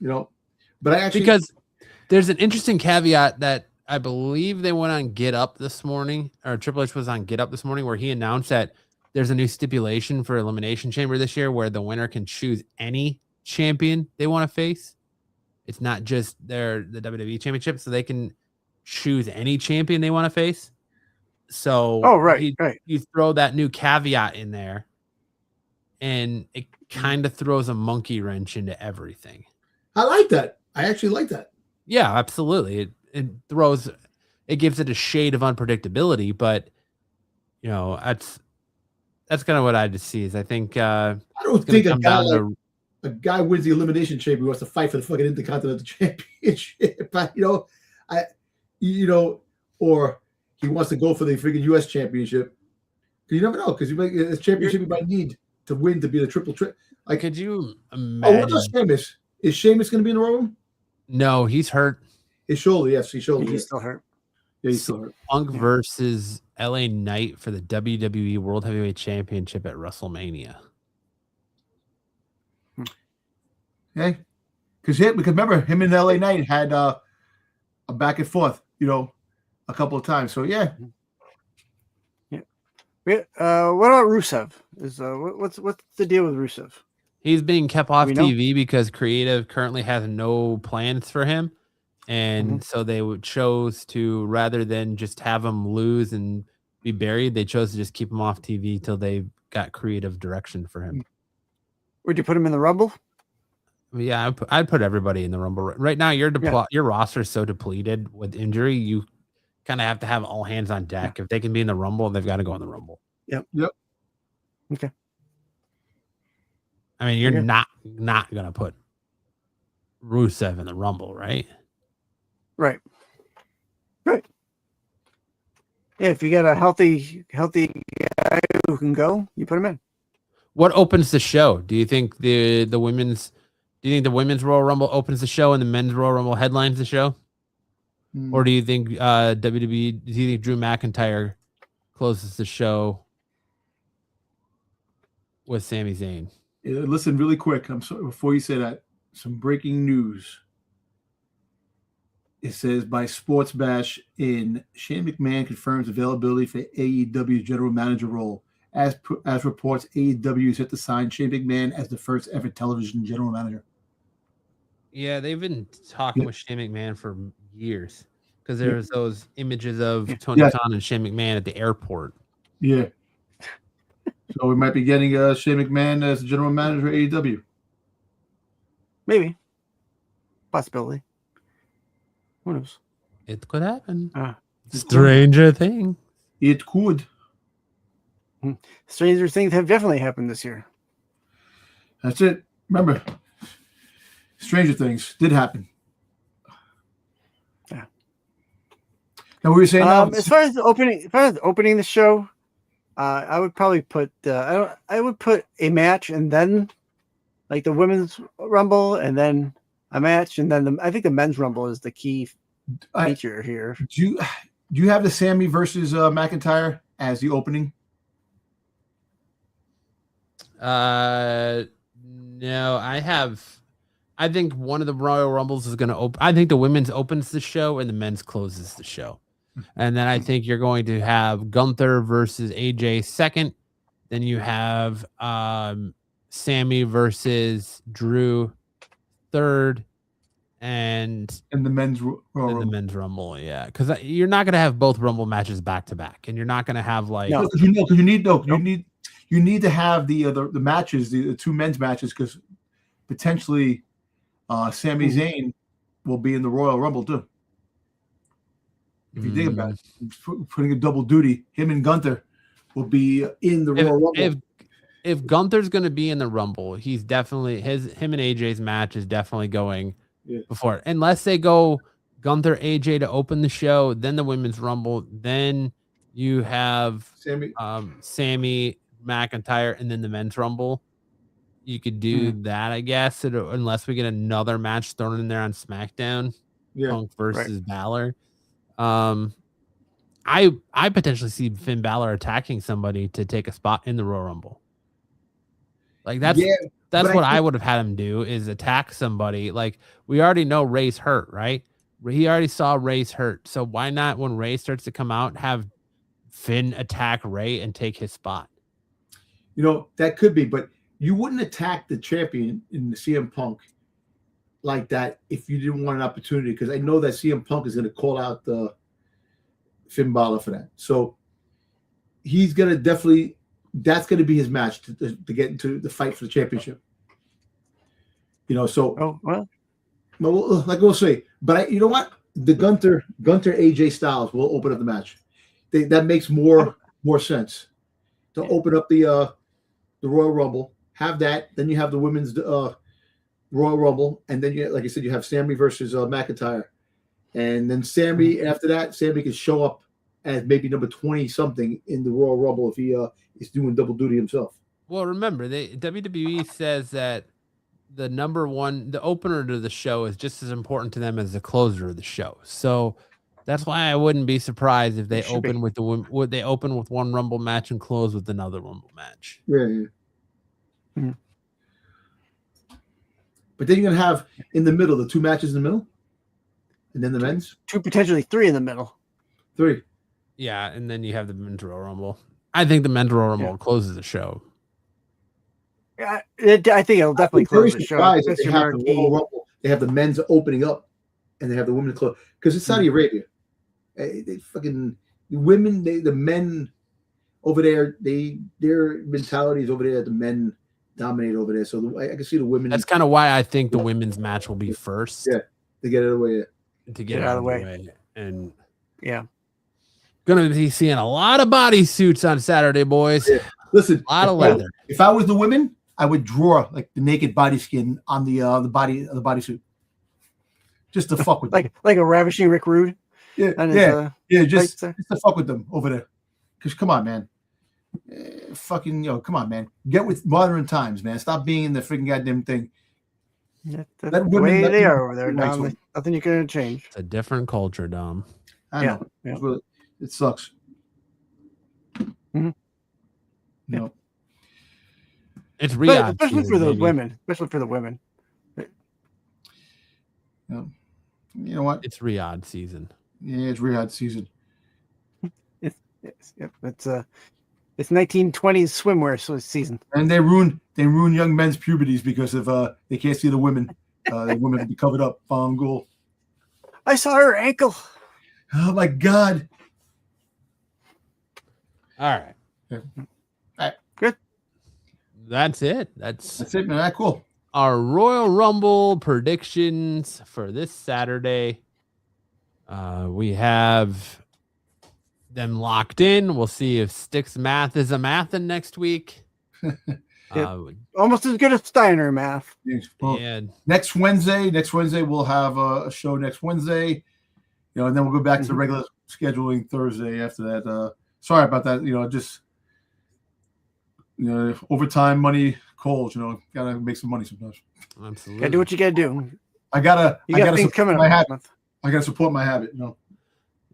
But I actually because there's an interesting caveat that I believe they went on Get Up this morning, or Triple H was on Get Up this morning, where he announced that there's a new stipulation for Elimination Chamber this year where the winner can choose any champion they want to face. It's not just the WWE Championship, so they can choose any champion they want to face. So right. You throw that new caveat in there, and kind of throws a monkey wrench into everything. I like that. I actually like that. Yeah, absolutely. It gives it a shade of unpredictability, but that's kind of what I just see. Is I think I don't think a guy wins the elimination chamber wants to fight for the fucking Intercontinental Championship. But or he wants to go for the freaking U.S. Championship. You never know, because a championship you might need to win to be the triple. Like, could you imagine? What about Sheamus? Is Sheamus going to be in the Royal Rumble? No, he's hurt. His shoulder, yes, his shoulder. He's still hurt. Yeah, he's still hurt. Punk versus LA Knight for the WWE World Heavyweight Championship at WrestleMania. Okay, because remember, him and LA Knight had a back and forth, a couple of times. So yeah. What about Rusev? What's the deal with Rusev? He's being kept off TV because creative currently has no plans for him. And so they chose to, rather than just have him lose and be buried, they chose to just keep him off TV till they got creative direction for him. Would you put him in the Rumble? Yeah, I'd put everybody in the Rumble. Right now, your roster is so depleted with injury, you kind of have to have all hands on deck. Yeah. If they can be in the Rumble, they've got to go in the Rumble. Yep. Okay. I mean, you're not going to put Rusev in the Rumble, right? Right. Yeah, if you got a healthy guy who can go, you put him in. What opens the show? Do you think the women's Royal Rumble opens the show and the men's Royal Rumble headlines the show? Or do you think WWE? Do you think Drew McIntyre closes the show with Sami Zayn? Yeah, listen, really quick. I'm sorry, before you say that, some breaking news. It says by Sports Bash Shane McMahon confirms availability for AEW general manager role. As reports, AEW is set to sign Shane McMahon as the first ever television general manager. Yeah, they've been talking with Shane McMahon for years because there's those images of Tony Khan and Shane McMahon at the airport. Yeah. So we might be getting Shane McMahon as the general manager of AEW. Maybe. Possibility. Who knows? It could happen. Stranger Things. It could. Stranger things have definitely happened this year. That's it. Remember, Stranger Things did happen. Yeah. Now, what were you saying? As far as opening the show, I would probably put I would put a match and then like the women's Rumble and then a match and then I think the men's Rumble is the key feature here. Do you have the Sami versus McIntyre as the opening? No, I think one of the Royal Rumbles is going to open. I think the women's opens the show and the men's closes the show. And then I think you're going to have Gunther versus AJ second. Then you have Sami versus Drew third. And the men's Rumble, yeah, because you're not going to have both Rumble matches back to back, and you're not going to have like you need to have the matches, the two men's matches, because potentially Sami Zayn will be in the Royal Rumble too. If you think about it, putting a double duty, him and Gunther will be in the Royal Rumble. If Gunther's going to be in the Rumble, he's definitely him and AJ's match is definitely going. Before, unless they go Gunther AJ to open the show, then the women's Rumble, then you have Sami McIntyre, and then the men's Rumble. You could do that, I guess, unless we get another match thrown in there on SmackDown, Punk versus Balor. I potentially see Finn Balor attacking somebody to take a spot in the Royal Rumble. Like that's what I would have had him do, is attack somebody. Like we already know Ray's hurt, right? He already saw Ray's hurt. So why not, when Ray starts to come out, have Finn attack Ray and take his spot? That could be, but you wouldn't attack the champion in the CM Punk like that if you didn't want an opportunity, because I know that CM Punk is going to call out the Finn Balor for that. So he's going to definitely that's going to be his match to get into the fight for the championship. So like we'll say, but you know what? The Gunther AJ Styles will open up the match. That makes more sense to open up the Royal Rumble. Have that, then you have the women's Royal Rumble, and then like I said, you have Sami versus McIntyre, and then Sami after that, Sami can show up as maybe number 20 something in the Royal Rumble if he is doing double duty himself. Well, remember, WWE says that the opener to the show is just as important to them as the closer of the show. So that's why I wouldn't be surprised if they open with one Rumble match and close with another Rumble match. Yeah. Mm-hmm. But then you're gonna have in the middle the two matches in the middle, and then the men's potentially three in the middle. Three. Yeah, and then you have the men's Royal Rumble. I think the men's Royal Rumble closes the show. Yeah, I think it'll definitely close the show. They have the Royal Rumble. They have the men's opening up, and they have the women close because it's Saudi Arabia. They fucking the women, the men over there. Their mentality is over there. The men dominate over there. So I can see the women. That's kind of why I think the women's match will be first. Yeah, to get it away. To get it out of the way. And gonna be seeing a lot of bodysuits on Saturday, boys. Yeah. Listen, a lot of leather. If I was the women, I would draw like the naked body skin on the bodysuit, just to fuck with them. like a ravishing Rick Rude. Just to fuck with them over there. Because come on, man, come on, man, get with modern times, man. Stop being in the freaking goddamn thing. That's the way they are over there, Dom. Nothing you can change. It's a different culture, Dom. I know. Yeah. It sucks. Mm-hmm. No. It's Riyadh, especially for the women. Especially for the women. Yeah. You know what? It's Riyadh season. Yeah, it's Riyadh season. It's 1920s swimwear season. And they ruin young men's puberties because of they can't see the women. The women be covered up. Fongul. I saw her ankle. Oh my God. All right. Yeah. All right. Good. That's it. That's it, man. All right, cool. Our Royal Rumble predictions for this Saturday. We have them locked in. We'll see if Sticks math is a mathin' next week. Almost as good as Steiner math. And next Wednesday we'll have a show next Wednesday. And then we'll go back to the regular scheduling Thursday after that. Sorry about that. Overtime money calls. Gotta make some money sometimes. Absolutely. Gotta do what you gotta do. I gotta support my habit. I gotta support my habit.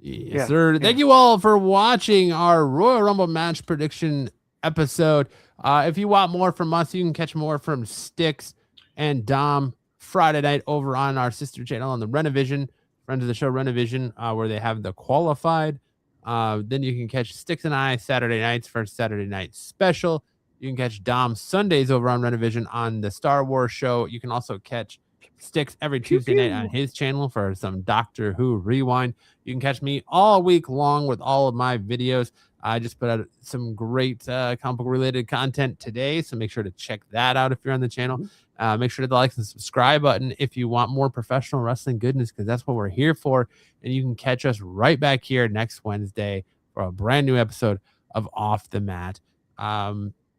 Yes, sir. Thank you all for watching our Royal Rumble match prediction episode. If you want more from us, you can catch more from Sticks and Dom Friday night over on our sister channel on the Renovision, friends of the show Renovision, where they have the qualified. Then you can catch Sticks and I Saturday nights for Saturday night special. You can catch Dom Sundays over on Renovision on the Star Wars show. You can also catch Sticks every Tuesday night on his channel for some Doctor Who rewind. You can catch me all week long with all of my videos. I just put out some great comic book related content today, so make sure to check that out if you're on the channel. Make sure to hit the like and subscribe button if you want more professional wrestling goodness, because that's what we're here for. And you can catch us right back here next Wednesday for a brand new episode of Off the Mat.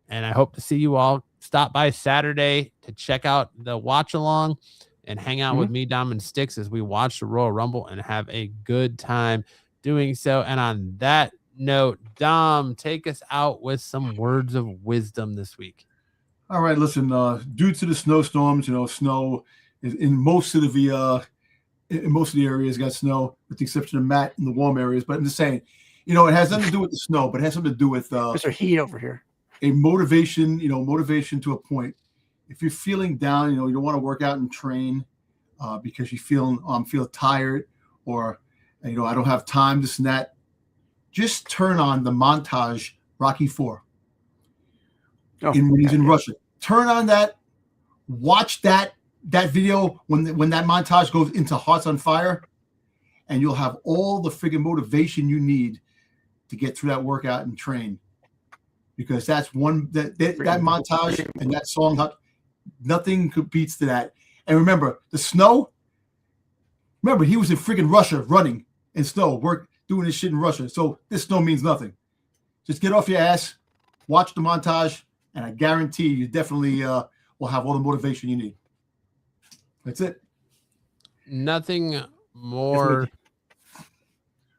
And I hope to see you all stop by Saturday to check out the watch along and hang out with me, Dom, and Sticks as we watch the Royal Rumble and have a good time doing so. And on that note, Dom, take us out with some words of wisdom this week. All right, listen, due to the snowstorms, snow is in most of the areas got snow, with the exception of Matt in the warm areas. But I'm just saying, it has nothing to do with the snow, but it has something to do with Mr. Heat over here. A motivation, motivation to a point. If you're feeling down, you don't want to work out and train because you feel tired, or I don't have time, this and that. Just turn on the montage Rocky IV. When he's in Russia, turn on that. Watch that video when that montage goes into Hearts on Fire, and you'll have all the friggin' motivation you need to get through that workout and train. because that's one that montage and that song, nothing competes to that. And remember, the snow. Remember, he was in freaking Russia running in snow, doing his shit in Russia. So this snow means nothing. Just get off your ass, watch the montage, and I guarantee you definitely will have all the motivation you need. That's it. Nothing more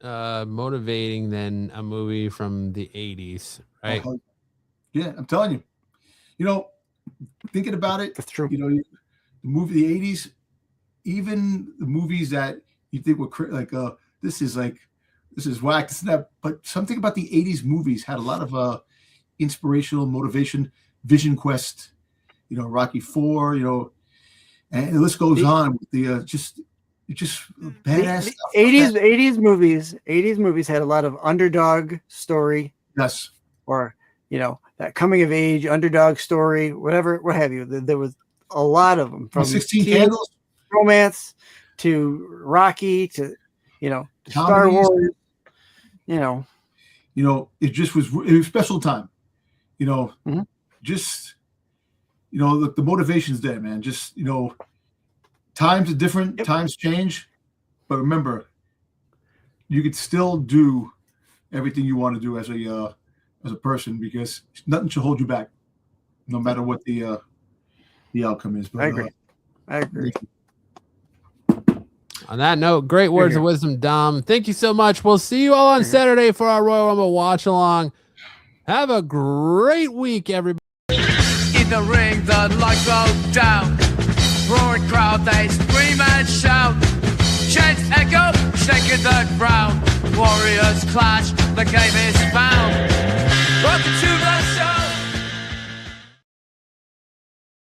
motivating than a movie from the 80s, right? Yeah, I'm telling you. You know, thinking about it, That's true. You know, the movie, the 80s, even the movies that you think were like, this is whack, this and that, but something about the 80s movies had a lot of inspirational motivation, Vision Quest, you know, Rocky IV, you know, and the list goes on with the just badass stuff. 80s movies had a lot of underdog story. Yes. Or, you know, that coming of age underdog story, whatever, what have you. There was a lot of them, from 16 Candles, romance to Rocky to, you know, to Star Wars. You know, it was special time. You know, just, you know, the motivation's there, man. Just, you know, times are different, times change, but remember, you could still do everything you want to do as a person, because nothing should hold you back, no matter what the outcome is. But, I agree. On that note, great words of wisdom, Dom. Thank you so much. We'll see you all on Saturday for our Royal Rumble watch along. Have a great week, everybody. In the ring, the lights go down. Roaring crowd, they scream and shout. Chants echo, shaking the ground. Warriors clash, the game is found.